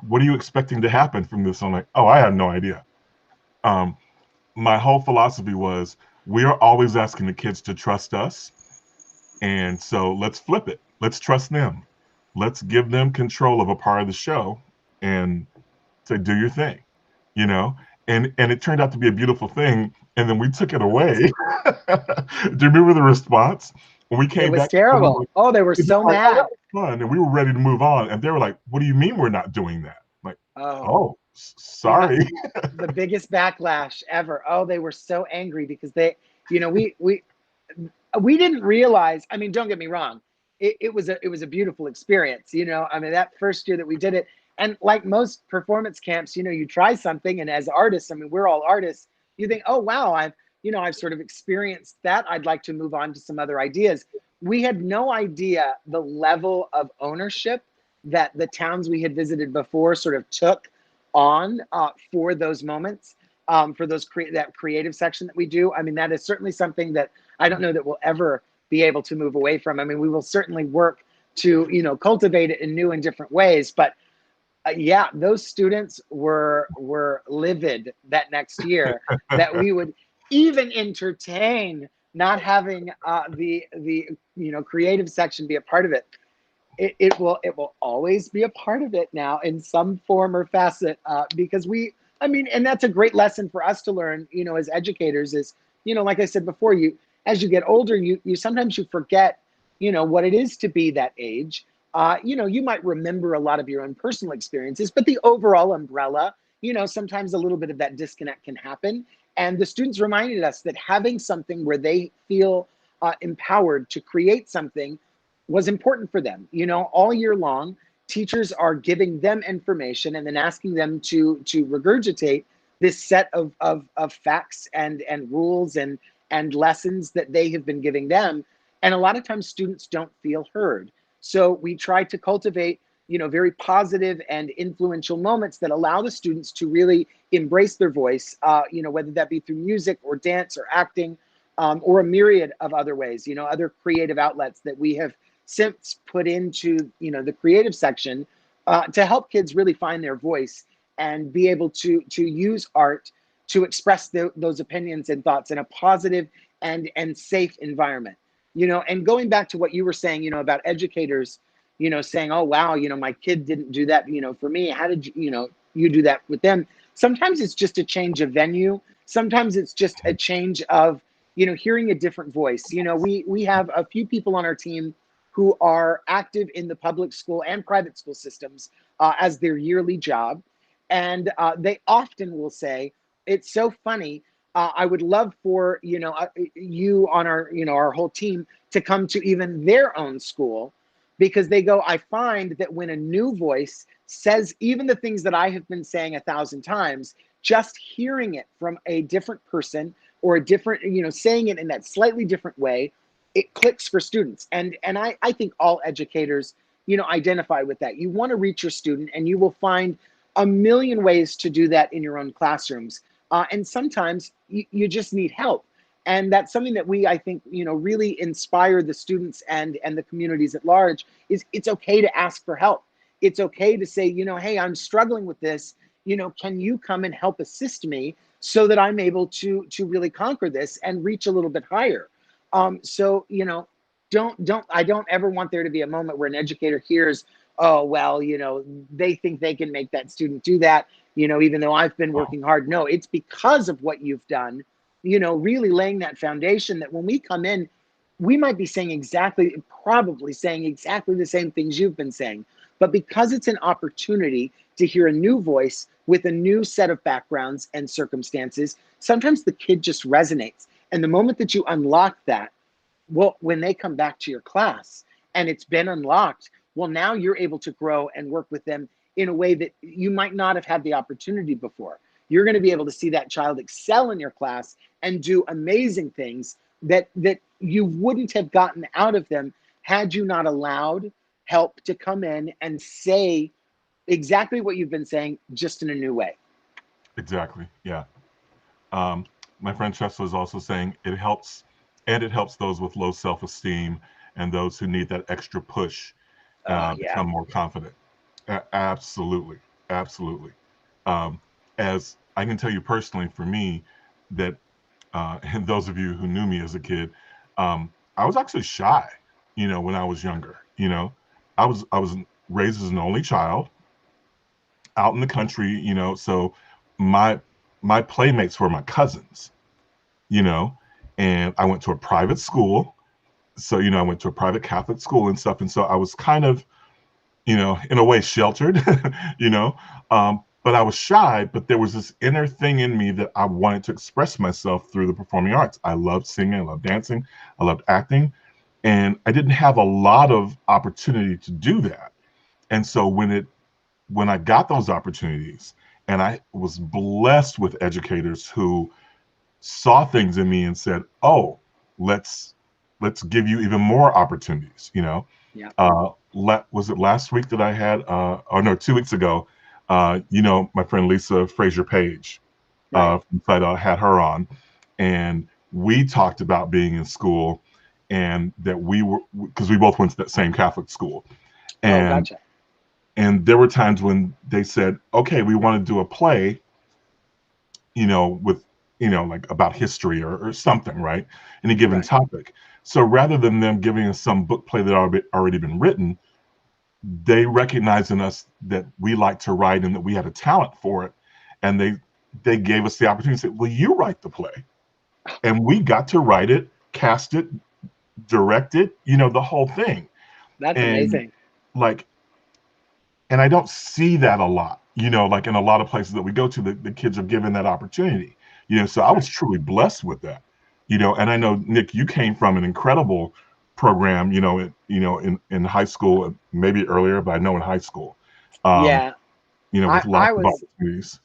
what are you expecting to happen from this? I'm like, oh, I had no idea. um, my whole philosophy was, we are always asking the kids to trust us, and so let's flip it. Let's trust them. Let's give them control of a part of the show and say, do your thing, you know? and it turned out to be a beautiful thing. And then we took it away. Do you remember the response when we It came was back? terrible. Oh, they were They so were like, "Oh, that mad. was fun," and we were ready to move on. And they were like, "What do you mean we're not doing that?" I'm like, Oh, "Oh, we had sorry." the biggest backlash ever. Oh, they were so angry because they, you know, we didn't realize. I mean, don't get me wrong, it was a beautiful experience. I mean, that first year that we did it, and like most performance camps, you try something, and as artists, I mean, we're all artists. You think, oh wow, I've sort of experienced that. I'd like to move on to some other ideas. We had no idea the level of ownership that the towns we had visited before sort of took on for those moments, for that creative section that we do. I mean, that is certainly something that I don't know that we'll ever be able to move away from. I mean, we will certainly work to cultivate it in new and different ways. But yeah, those students were livid that next year that we would even entertain not having the creative section be a part of it. It will always be a part of it now in some form or facet, because I mean, and that's a great lesson for us to learn, as educators is, like I said before, as you get older, you sometimes you forget, what it is to be that age. You might remember a lot of your own personal experiences, but the overall umbrella, sometimes a little bit of that disconnect can happen. And the students reminded us that having something where they feel empowered to create something was important for them. All year long, teachers are giving them information and then asking them to regurgitate this set of facts and rules and lessons that they have been giving them. And a lot of times students don't feel heard. So we try to cultivate, very positive and influential moments that allow the students to really embrace their voice, whether that be through music or dance or acting, or a myriad of other ways, other creative outlets that we have since put into the creative section, to help kids really find their voice and be able to use art to express those opinions and thoughts in a positive and safe environment. And going back to what you were saying, about educators, saying, oh wow, my kid didn't do that, for me. How did you do that with them? Sometimes it's just a change of venue. Sometimes it's just a change of hearing a different voice. We have a few people on our team who are active in the public school and private school systems, as their yearly job. And they often will say, it's so funny. I would love for, you on our whole team to come to even their own school, because they go, I find that when a new voice says even the things that I have been saying 1,000 times, just hearing it from a different person or a different, saying it in that slightly different way, it clicks for students. And I think all educators, identify with that. You want to reach your student, and you will find a million ways to do that in your own classrooms. And sometimes you just need help. And that's something that we, I think, really inspire the students and the communities at large, is it's okay to ask for help. It's okay to say, hey, I'm struggling with this. Can you come and help assist me so that I'm able to really conquer this and reach a little bit higher? So, I don't ever want there to be a moment where an educator hears, oh, well, they think they can make that student do that, even though I've been Wow. working hard. No, it's because of what you've done, really laying that foundation that when we come in, we might be probably saying exactly the same things you've been saying. But because it's an opportunity to hear a new voice with a new set of backgrounds and circumstances, sometimes the kid just resonates. And the moment that you unlock that, well, when they come back to your class and it's been unlocked, well, now you're able to grow and work with them in a way that you might not have had the opportunity before. You're going to be able to see that child excel in your class and do amazing things that you wouldn't have gotten out of them had you not allowed help to come in and say exactly what you've been saying, just in a new way. Exactly. Yeah. Um, my friend Chester is also saying it helps those with low self-esteem and those who need that extra push, Oh yeah. become more confident. Absolutely, absolutely. Um, as I can tell you personally, for me, that and those of you who knew me as a kid, I was actually shy. When I was younger. I was raised as an only child out in the country. So my my playmates were my cousins, you know, and I went to a private school. So, I went to a private Catholic school and stuff. And so I was kind of, in a way sheltered, you know, but I was shy, but there was this inner thing in me that I wanted to express myself through the performing arts. I loved singing, I loved dancing, I loved acting, and I didn't have a lot of opportunity to do that. And so when I got those opportunities, and I was blessed with educators who saw things in me and said, "Oh, let's give you even more opportunities." Yeah. Was it last week that I had? Or no, 2 weeks ago. My friend Lisa Frazier Page Right. from Fido had her on, and we talked about being in school, and that we were, because we both went to that same Catholic school, Oh, and gotcha. there were times when they said, "Okay, we want to do a play," with, like about history or something, right? Any given Right. topic. So rather than them giving us some book play that already been written, they recognized in us that we like to write and that we had a talent for it. And they gave us the opportunity to say, "Well, you write the play." And we got to write it, cast it, direct it, the whole thing. That's And amazing. like, and I don't see that a lot, like in a lot of places that we go to, the kids are given that opportunity, so I was Right. truly blessed with that, and I know, Nick, you came from an incredible program, in high school, maybe earlier, but I know in high school, um, Yeah. with I lots I of was opportunities.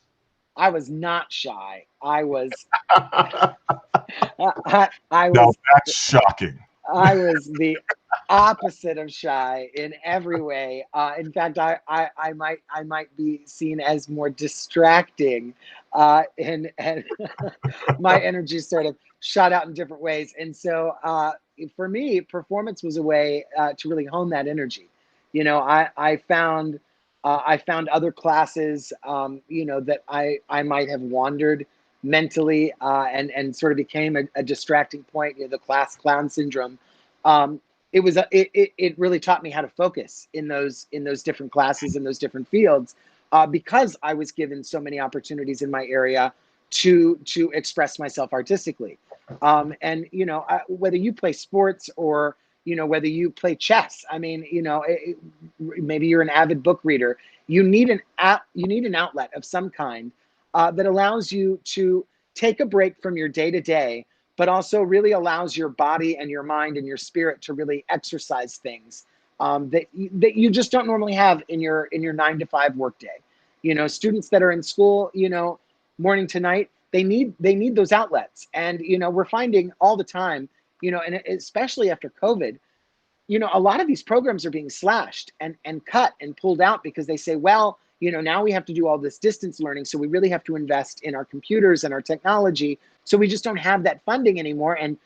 I was not shy. I Now was that's shocking. I was the opposite of shy in every way. In fact, I might be seen as more distracting, and my energy sort of shot out in different ways. And so, for me, performance was a way to really hone that energy. I found other classes, that I might have wandered mentally, and sort of became a distracting point. The class clown syndrome. Um, it really taught me how to focus in those different classes, in those different fields, because I was given so many opportunities in my area to express myself artistically. And whether you play sports or whether you play chess, I mean, maybe you're an avid book reader. You need an outlet of some kind, that allows you to take a break from your day to day, but also really allows your body and your mind and your spirit to really exercise things, that you just don't normally have in your 9 to 5 workday. Students that are in school, morning to night, they need those outlets. And we're finding all the time, and especially after COVID, a lot of these programs are being slashed and cut and pulled out because they say, well, now we have to do all this distance learning. So we really have to invest in our computers and our technology. So we just don't have that funding anymore. And,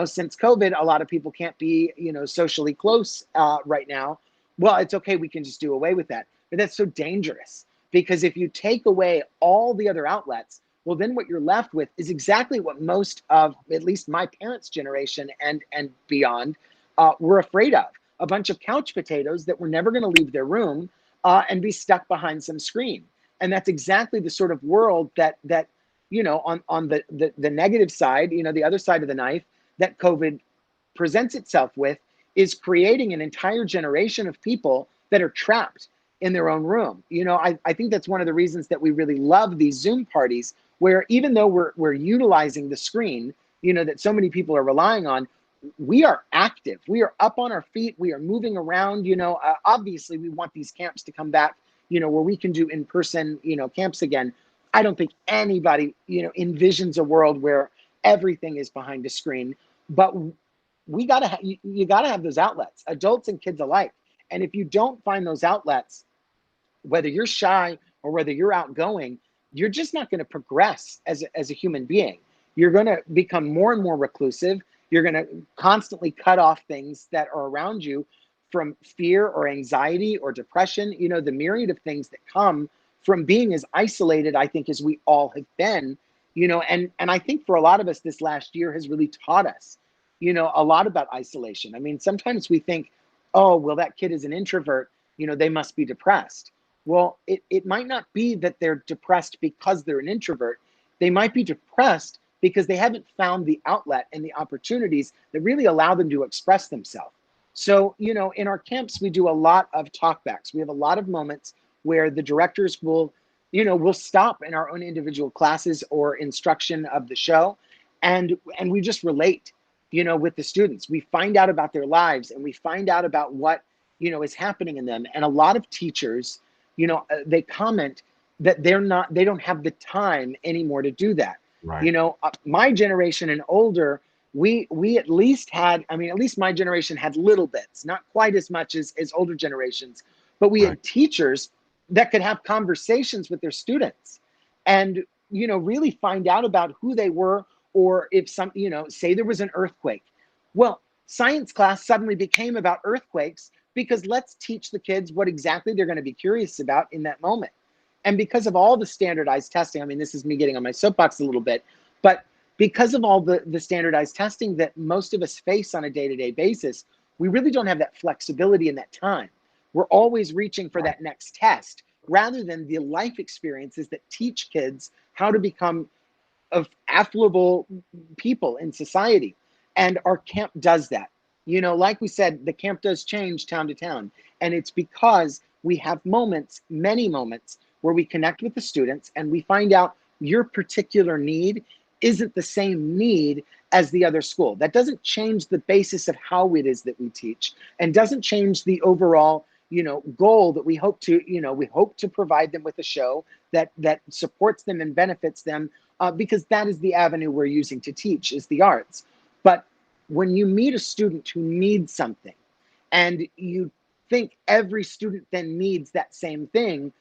since COVID, a lot of people can't be, socially close right now. Well, it's okay. We can just do away with that. But that's so dangerous, because if you take away all the other outlets, well, then what you're left with is exactly what most of, at least my parents' generation and beyond, were afraid of: a bunch of couch potatoes that were never going to leave their room, and be stuck behind some screen. And that's exactly the sort of world that on the negative side, the other side of the knife, that COVID presents itself with, is creating an entire generation of people that are trapped in their own room. I think that's one of the reasons that we really love these Zoom parties, where even though we're utilizing the screen, that so many people are relying on, we are active. We are up on our feet. We are moving around. Obviously, we want these camps to come back, where we can do in person, camps again. I don't think anybody, envisions a world where everything is behind a screen, but you got to have those outlets, adults and kids alike. And if you don't find those outlets, whether you're shy or whether you're outgoing, you're just not going to progress as a human being. You're going to become more and more reclusive. You're going to constantly cut off things that are around you, from fear or anxiety or depression, the myriad of things that come from being as isolated, I think, as we all have been. And I think for a lot of us, this last year has really taught us, a lot about isolation. I mean, sometimes we think, oh, well, that kid is an introvert, they must be depressed. Well, it might not be that they're depressed because they're an introvert. They might be depressed because they haven't found the outlet and the opportunities that really allow them to express themselves. So, in our camps, we do a lot of talkbacks. We have a lot of moments where the directors will stop in our own individual classes or instruction of the show, and we just relate, with the students. We find out about their lives, and we find out about what, is happening in them. And a lot of teachers, they comment that they don't have the time anymore to do that. Right. My generation and older, we at least had, at least my generation had little bits, not quite as much as older generations, but we Right. had teachers that could have conversations with their students and, really find out about who they were, or if say there was an earthquake. Well, science class suddenly became about earthquakes because let's teach the kids what exactly they're going to be curious about in that moment. And because of all the standardized testing, this is me getting on my soapbox a little bit, but because of all the standardized testing that most of us face on a day-to-day basis, we really don't have that flexibility in that time. We're always reaching for that next test rather than the life experiences that teach kids how to become of affable people in society. And our camp does that. Like we said, the camp does change town to town. And it's because we have moments, many moments, where we connect with the students and we find out your particular need isn't the same need as the other school. That doesn't change the basis of how it is that we teach, and doesn't change the overall, goal that we hope to provide them with a show that supports them and benefits them, because that is the avenue we're using to teach, is the arts. But when you meet a student who needs something and you think every student then needs that same thing,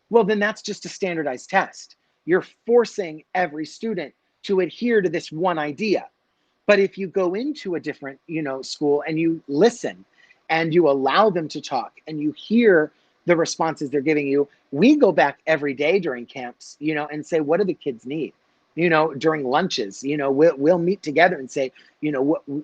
well, then that's just a standardized test. You're forcing every student to adhere to this one idea. But if you go into a different, school and you listen and you allow them to talk and you hear the responses they're giving you, we go back every day during camps, and say, what do the kids need? During lunches, we'll meet together and say,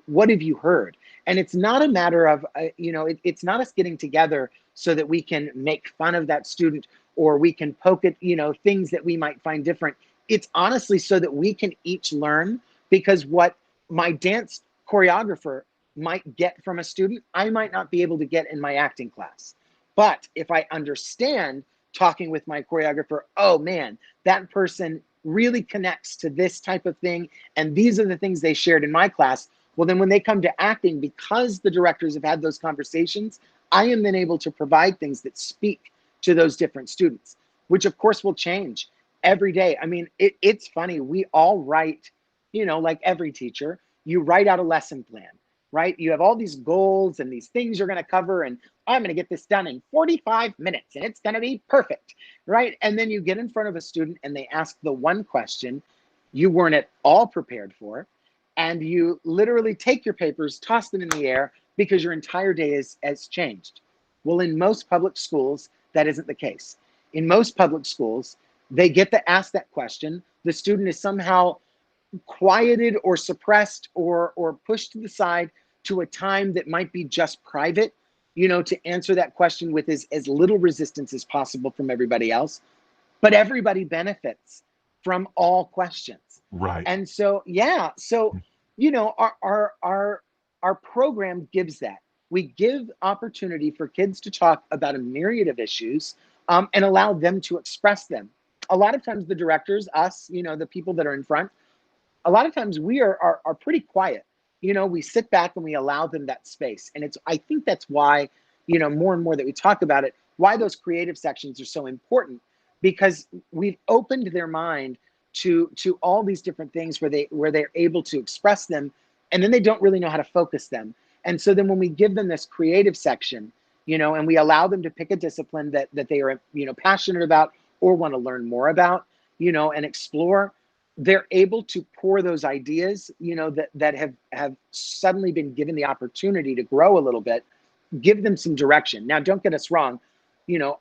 what have you heard? And it's not a matter of, it's not us getting together so that we can make fun of that student or we can poke at, things that we might find different. It's honestly so that we can each learn, because what my dance choreographer might get from a student, I might not be able to get in my acting class. But if I understand talking with my choreographer, oh man, that person really connects to this type of thing, and these are the things they shared in my class. Well, then when they come to acting, because the directors have had those conversations, I am then able to provide things that speak to those different students, which of course will change every day. It's funny. We all write, like every teacher, you write out a lesson plan, right? You have all these goals and these things you're going to cover, and I'm going to get this done in 45 minutes and it's going to be perfect, right? And then you get in front of a student and they ask the one question you weren't at all prepared for, and you literally take your papers, toss them in the air because your entire day has changed. Well, in most public schools, that isn't the case. In most public schools, they get to ask that question. The student is somehow quieted or suppressed or pushed to the side to a time that might be just private, to answer that question with as little resistance as possible from everybody else. But everybody benefits from all questions. Right. And so, yeah, so, our program gives that. We give opportunity for kids to talk about a myriad of issues, and allow them to express them. A lot of times the directors, us, the people that are in front, a lot of times we are pretty quiet. We sit back and we allow them that space. And I think that's why, more and more that we talk about it, why those creative sections are so important, because we've opened their mind to all these different things where they're able to express them, and then they don't really know how to focus them. And so then when we give them this creative section, and we allow them to pick a discipline that they are, passionate about or want to learn more about, and explore, they're able to pour those ideas, that have suddenly been given the opportunity to grow a little bit, give them some direction. Now, don't get us wrong,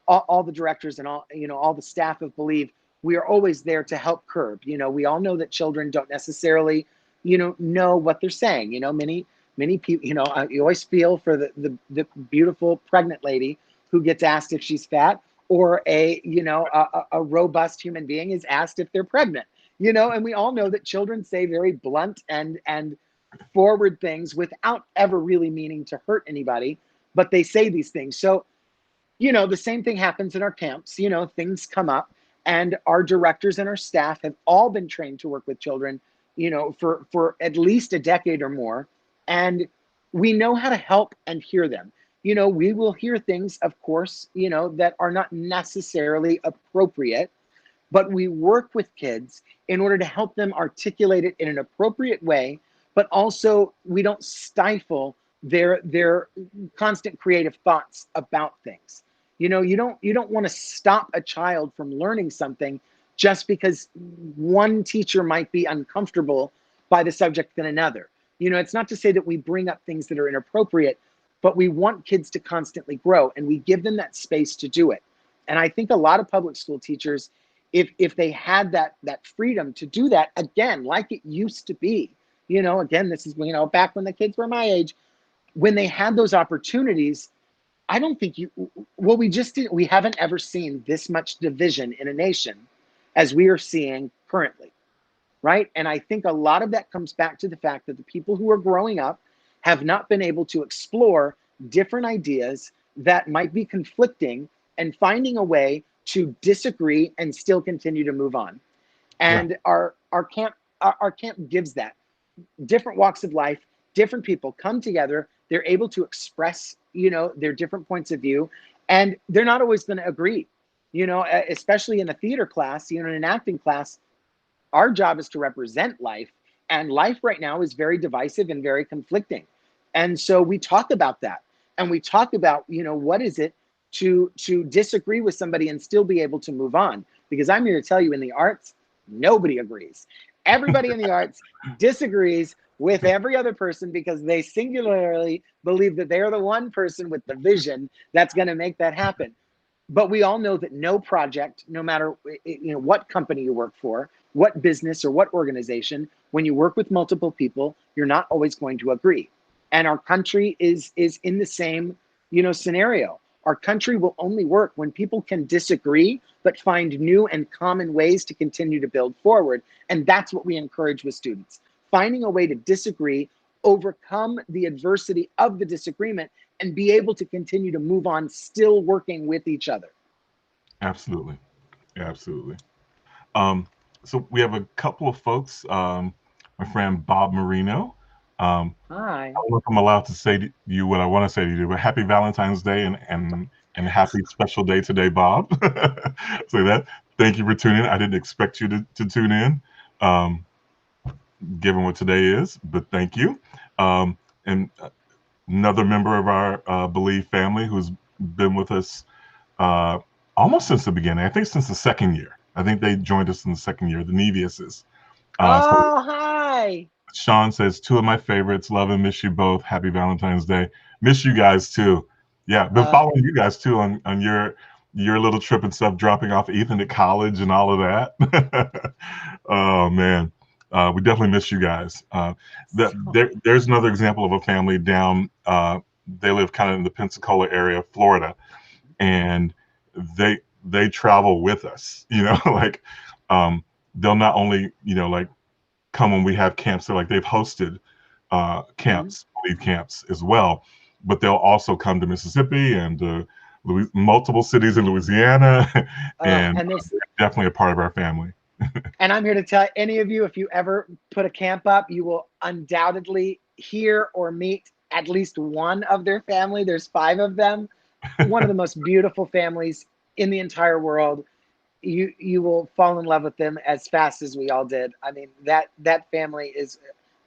all the directors and all the staff of Believe, we are always there to help curb. We all know that children don't necessarily, know what they're saying. Many people, you always feel for the beautiful pregnant lady who gets asked if she's fat, or a robust human being is asked if they're pregnant. And we all know that children say very blunt and forward things without ever really meaning to hurt anybody, but they say these things. So, the same thing happens in our camps. Things come up, and our directors and our staff have all been trained to work with children, for at least a decade or more. And we know how to help and hear them. We will hear things, of course, that are not necessarily appropriate, but we work with kids in order to help them articulate it in an appropriate way, but also we don't stifle their constant creative thoughts about things. You don't want to stop a child from learning something just because one teacher might be uncomfortable by the subject than another. It's not to say that we bring up things that are inappropriate, but we want kids to constantly grow, and we give them that space to do it. And I think a lot of public school teachers, if they had that freedom to do that again, like it used to be, again, this is, back when the kids were my age, when they had those opportunities, I don't think we haven't ever seen this much division in a nation as we are seeing currently, right? And I think a lot of that comes back to the fact that the people who are growing up have not been able to explore different ideas that might be conflicting and finding a way to disagree and still continue to move on. And yeah. our camp gives that. Different walks of life, different people come together, they're able to express, their different points of view, and they're not always going to agree, especially in a theater class, in an acting class. Our job is to represent life, and life right now is very divisive and very conflicting. And so we talk about that, and we talk about, what is it to disagree with somebody and still be able to move on? Because I'm here to tell you, in the arts, nobody agrees. Everybody in the arts disagrees with every other person because they singularly believe that they're the one person with the vision that's going to make that happen. But we all know that no project, no matter what company you work for, what business or what organization, when you work with multiple people, you're not always going to agree. And our country is in the same scenario. Our country will only work when people can disagree, but find new and common ways to continue to build forward. And that's what we encourage with students. Finding a way to disagree, overcome the adversity of the disagreement, and be able to continue to move on, still working with each other. Absolutely. Absolutely. So we have a couple of folks. My friend Bob Marino. Hi. I don't know if I'm allowed to say to you what I want to say to you, but happy Valentine's Day and happy special day today, Bob. Say that. Thank you for tuning in. I didn't expect you to tune in, given what today is, but thank you. And another member of our Believe family who's been with us almost since the beginning. I think since the second year. I think they joined us in the second year, the Neviuses. Hi. Sean says, two of my favorites. Love and miss you both. Happy Valentine's Day. Miss you guys too. Yeah, been following you guys too on your little trip and stuff, dropping off Ethan at college and all of that. Oh man, we definitely miss you guys. There's another example of a family down. They live kind of in the Pensacola area, Florida, and they travel with us. Like they'll not only like come when we have camps. They've hosted camps, Believe camps as well, but they'll also come to Mississippi and multiple cities in Louisiana, and they're definitely a part of our family. And I'm here to tell any of you, if you ever put a camp up, you will undoubtedly hear or meet at least one of their family. There's 5 of them. One of the most beautiful families in the entire world. You will fall in love with them as fast as we all did. I mean, that family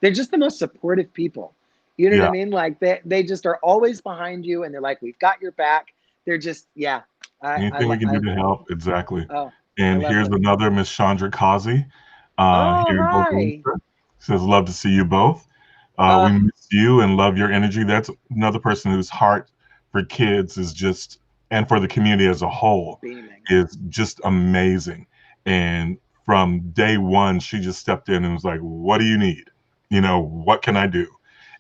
they're just the most supportive people. You know what I mean? Like they just are always behind you, and they're like, we've got your back. They're just, Anything we can do to help. Exactly. Oh, and here's another Miss Chandra Kazi. Here hi. Says, love to see you both. We miss you and love your energy. That's another person whose heart for kids is just, and for the community as a whole, is just amazing. And from day one, she just stepped in and was like, what do you need? What can I do?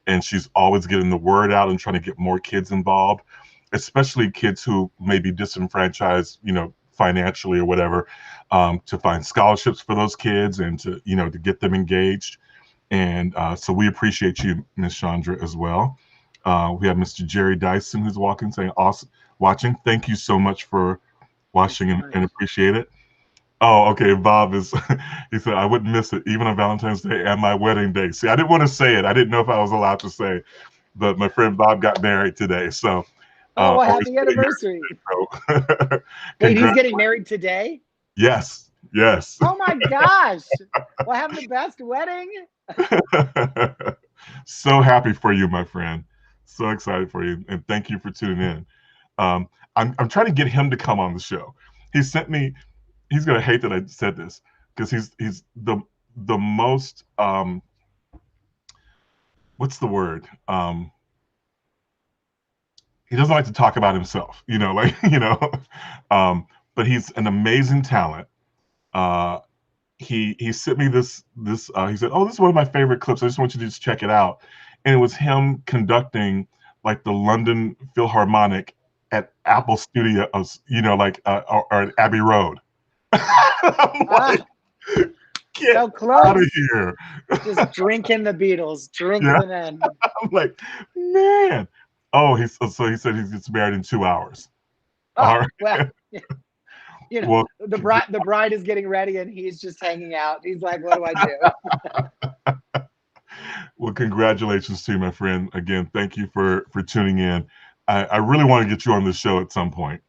And she's always getting the word out and trying to get more kids involved, especially kids who may be disenfranchised, financially or whatever, to find scholarships for those kids and to, to get them engaged. And so we appreciate you, Miss Chandra, as well. We have Mr. Jerry Dyson who's walking, saying, awesome, watching. Thank you so much for watching and appreciate it. Oh, okay. Bob is, he said, I wouldn't miss it, even on Valentine's Day and my wedding day. See, I didn't want to say it. I didn't know if I was allowed to say, but my friend Bob got married today. So, oh, well, happy anniversary. So, wait, he's getting married today? Yes. Yes. Oh my gosh. Well, have the best wedding. So happy for you, my friend. So excited for you. And thank you for tuning in. I'm trying to get him to come on the show. He sent me, he's gonna hate that I said this, because he's the most what's the word? He doesn't like to talk about himself, but he's an amazing talent. He sent me this he said, oh, this is one of my favorite clips. I just want you to just check it out. And it was him conducting like the London Philharmonic at Apple Studios, or at Abbey Road. I'm like, get so close. out of here. Just drinking the Beatles, drinking the men. I'm like, man. Oh, so he said he gets married in 2 hours. Oh, all right. Well, the bride is getting ready and he's just hanging out. He's like, what do I do? Well, congratulations to you, my friend. Again, thank you for tuning in. I really want to get you on the show at some point.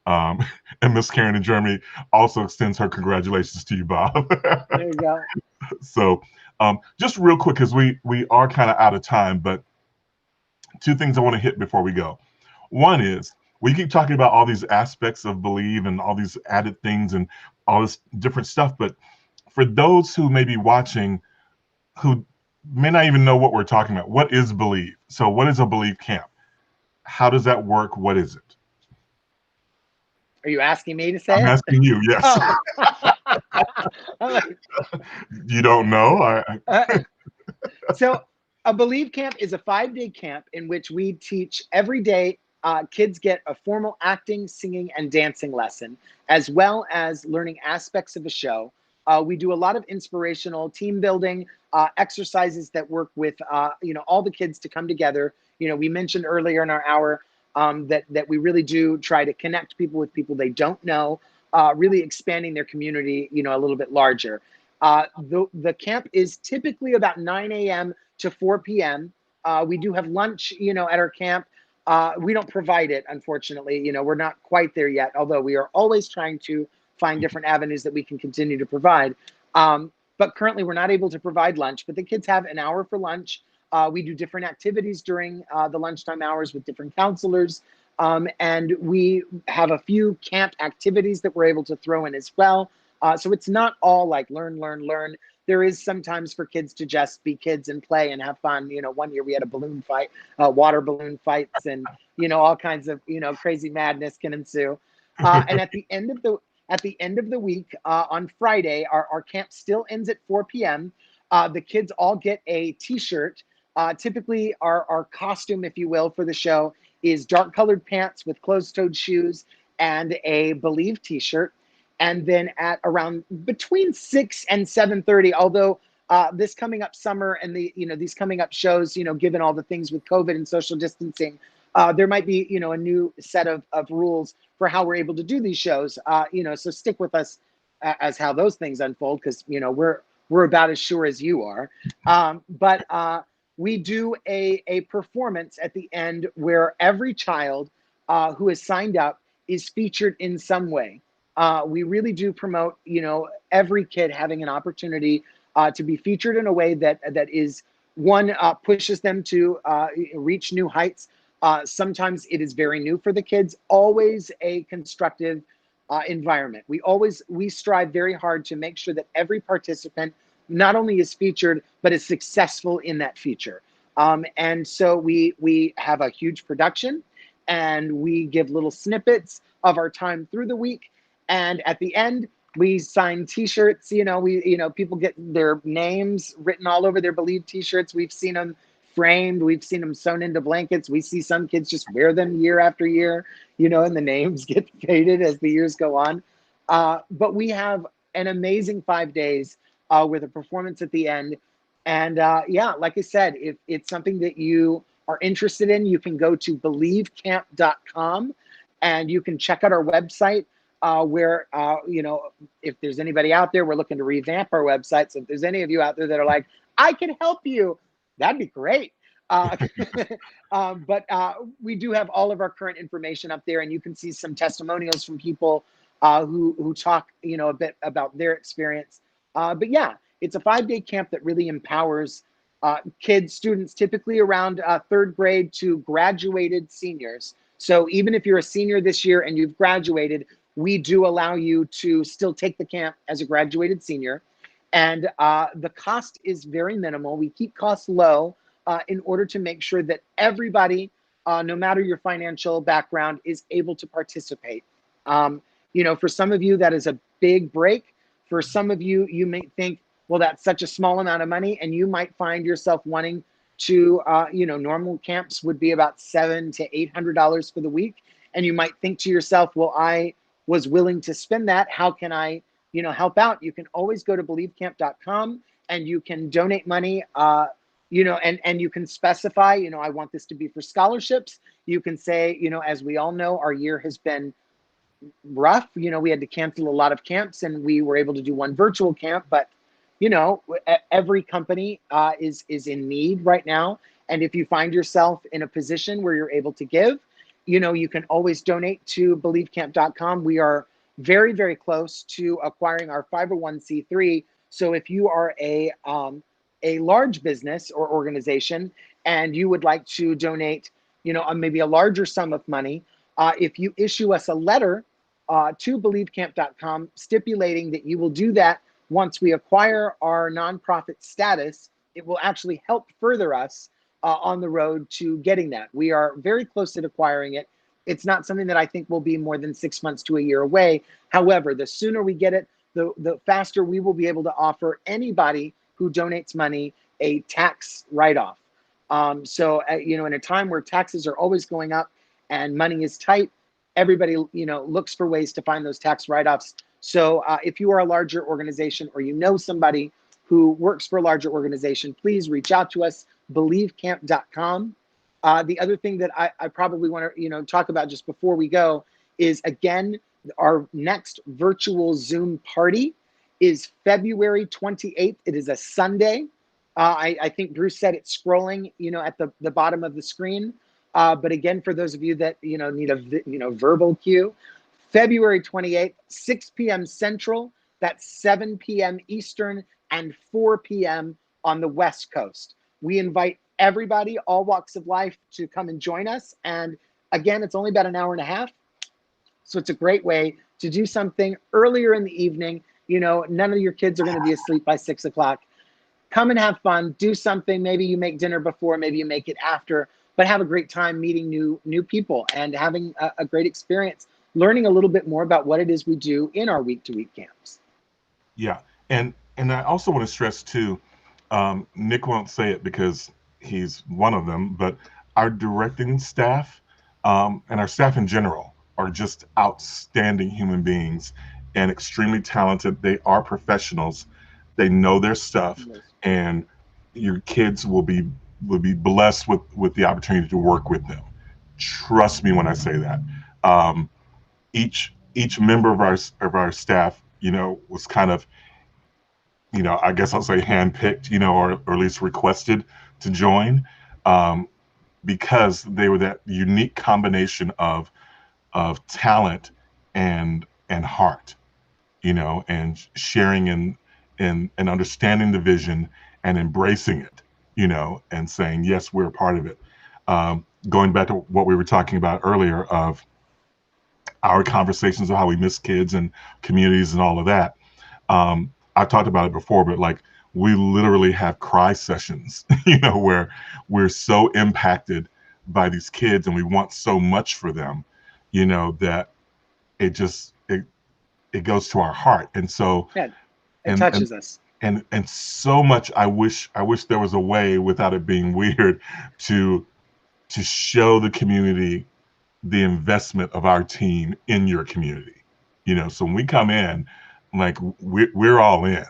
And Miss Karen in Germany also extends her congratulations to you, Bob. There you go. So just real quick, because we are kind of out of time, but two things I want to hit before we go. One is, we keep talking about all these aspects of Believe and all these added things and all this different stuff, but for those who may be watching who may not even know what we're talking about, what is Believe? So what is a Believe camp? How does that work? What is it? Are you asking me to say I'm asking you, yes. Oh. You don't know? So a Believe camp is a 5-day camp in which we teach every day. Kids get a formal acting, singing, and dancing lesson, as well as learning aspects of a show. We do a lot of inspirational team building exercises that work with all the kids to come together. We mentioned earlier in our hour that we really do try to connect people with people they don't know, really expanding their community, a little bit larger. The camp is typically about 9 a.m. to 4 p.m. We do have lunch, at our camp. We don't provide it, unfortunately. We're not quite there yet, although we are always trying to find different avenues that we can continue to provide. But currently, we're not able to provide lunch, but the kids have an hour for lunch. We do different activities during the lunchtime hours with different counselors. And we have a few camp activities that we're able to throw in as well. So it's not all like learn, learn, learn. There is sometimes for kids to just be kids and play and have fun. One year we had a balloon fight, water balloon fights, and all kinds of crazy madness can ensue. And at the end of the week on Friday, our camp still ends at 4 p.m. The kids all get a T-shirt. Typically, our costume, if you will, for the show is dark-colored pants with closed-toed shoes and a Believe T-shirt. And then at around between 6 and 7:30, although this coming up summer and these coming up shows, given all the things with COVID and social distancing, there might be, a new set of rules for how we're able to do these shows. So stick with us as how those things unfold, because, we're about as sure as you are. But we do a performance at the end where every child who has signed up is featured in some way. We really do promote, every kid having an opportunity to be featured in a way that is one, pushes them to reach new heights. Sometimes it is very new for the kids, always a constructive environment. We strive very hard to make sure that every participant not only is featured, but is successful in that feature. And so we have a huge production, and we give little snippets of our time through the week. And at the end, we sign T-shirts. People get their names written all over their Believe T-shirts. We've seen them framed. We've seen them sewn into blankets. We see some kids just wear them year after year, and the names get faded as the years go on. But we have an amazing 5 days with a performance at the end. And yeah, like I said, if it's something that you are interested in, you can go to believecamp.com and you can check out our website where, if there's anybody out there, we're looking to revamp our website. So if there's any of you out there that are like, I can help you, that'd be great. Uh, but we do have all of our current information up there, and you can see some testimonials from people who talk, a bit about their experience. But yeah, it's a 5-day camp that really empowers kids, students, typically around 3rd grade to graduated seniors. So even if you're a senior this year and you've graduated, we do allow you to still take the camp as a graduated senior. And the cost is very minimal. We keep costs low in order to make sure that everybody, no matter your financial background, is able to participate. For some of you, that is a big break. For some of you, you may think, well, that's such a small amount of money, and you might find yourself wanting to, normal camps would be about $700 to $800 for the week. And you might think to yourself, well, I was willing to spend that. How can I, help out? You can always go to believecamp.com and you can donate money, and you can specify, I want this to be for scholarships. You can say, as we all know, our year has been rough. We had to cancel a lot of camps and we were able to do one virtual camp, but every company is in need right now. And if you find yourself in a position where you're able to give, you can always donate to believecamp.com. We are very, very close to acquiring our 501c3. So if you are a large business or organization and you would like to donate, maybe a larger sum of money, if you issue us a letter to believecamp.com stipulating that you will do that once we acquire our nonprofit status, it will actually help further us on the road to getting that. We are very close to acquiring it. It's not something that I think will be more than 6 months to a year away. However, the sooner we get it, the faster we will be able to offer anybody who donates money a tax write-off. In a time where taxes are always going up and money is tight, everybody, looks for ways to find those tax write-offs. So if you are a larger organization or somebody who works for a larger organization, please reach out to us, believecamp.com. The other thing that I probably want to, talk about just before we go is, again, our next virtual Zoom party is February 28th. It is a Sunday. I think Bruce said it's scrolling, at the bottom of the screen. But again, for those of you that, need a, verbal cue, February 28th, 6 p.m. Central, that's 7 p.m. Eastern and 4 p.m. on the West Coast. We invite everybody, all walks of life, to come and join us. And again, it's only about an hour and a half. So it's a great way to do something earlier in the evening. None of your kids are going to be asleep by 6 o'clock. Come and have fun, do something. Maybe you make dinner before, maybe you make it after, but have a great time meeting new people and having a great experience, learning a little bit more about what it is we do in our week-to-week camps. Yeah, and I also want to stress too, Nick won't say it because he's one of them, but our directing staff and our staff in general are just outstanding human beings and extremely talented. They are professionals. They know their stuff, and your kids will be blessed with the opportunity to work with them. Trust me when I say that. Each member of our staff, was kind of, I guess I'll say handpicked, or at least requested to join, because they were that unique combination of talent and heart, and sharing and understanding the vision and embracing it, and saying, yes, we're a part of it. Going back to what we were talking about earlier of our conversations of how we miss kids and communities and all of that. I've talked about it before, but like, we literally have cry sessions, where we're so impacted by these kids and we want so much for them, that it goes to our heart. And so it touches us. And so much, I wish there was a way, without it being weird, to show the community the investment of our team in your community. So when we come in, like we're all in,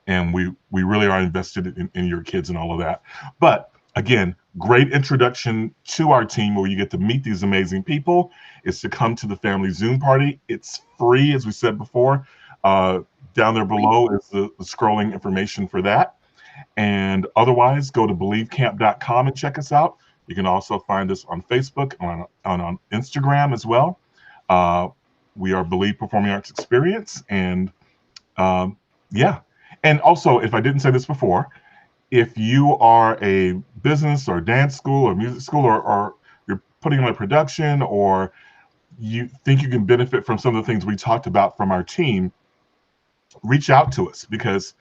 and we really are invested in your kids and all of that. But again, great introduction to our team where you get to meet these amazing people is to come to the family Zoom party. It's free, as we said before. Uh, Down there below is the scrolling information for that. And otherwise, go to believecamp.com and check us out. You can also find us on Facebook, on Instagram as well. Uh, we are Believe Performing Arts Experience. And um, yeah. And also, if I didn't say this before, if you are a business or dance school or music school, or you're putting on a production, or you think you can benefit from some of the things we talked about from our team, reach out to us, because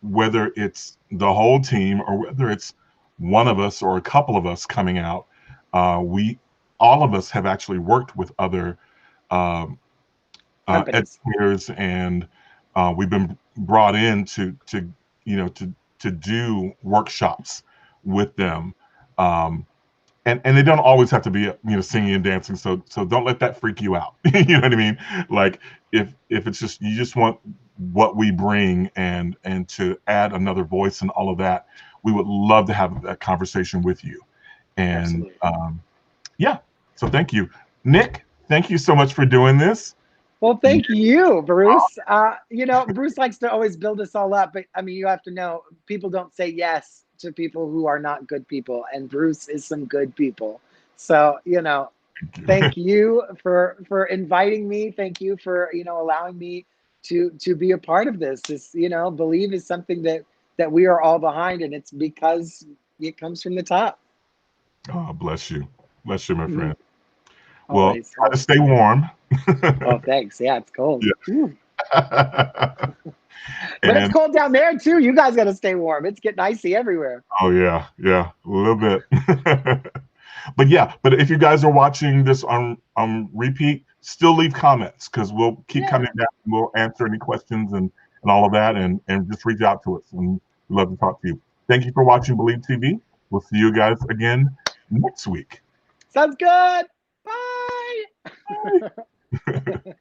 whether it's the whole team or whether it's one of us or a couple of us coming out, we all of us have actually worked with other um, Companies. educators, and we've been brought in to do workshops with them. And they don't always have to be singing and dancing, so don't let that freak you out. You know what I mean? Like, if it's just you just want what we bring, and to add another voice and all of that, we would love to have that conversation with you. And Absolutely. yeah, so thank you, Nick. Thank you so much for doing this. Well, thank you, Bruce. Bruce likes to always build us all up, but I mean, you have to know people don't say yes to people who are not good people, and Bruce is some good people. So, thank you for inviting me. Thank you for allowing me to be a part of this. This believe is something that we are all behind, and it's because it comes from the top. Oh, bless you, my friend. Well, Always. try to stay warm. Oh, thanks. Yeah, it's cold. Whew. Yeah. But it's And cold down there too. You guys got to stay warm. It's getting icy everywhere. oh yeah, a little bit. But if you guys are watching this on repeat, still leave comments, because we'll keep Yeah. coming back and we'll answer any questions and all of that, and just reach out to us, and we'd love to talk to you. Thank you for watching Believe TV. We'll see you guys again next week. Sounds good. Bye. Bye.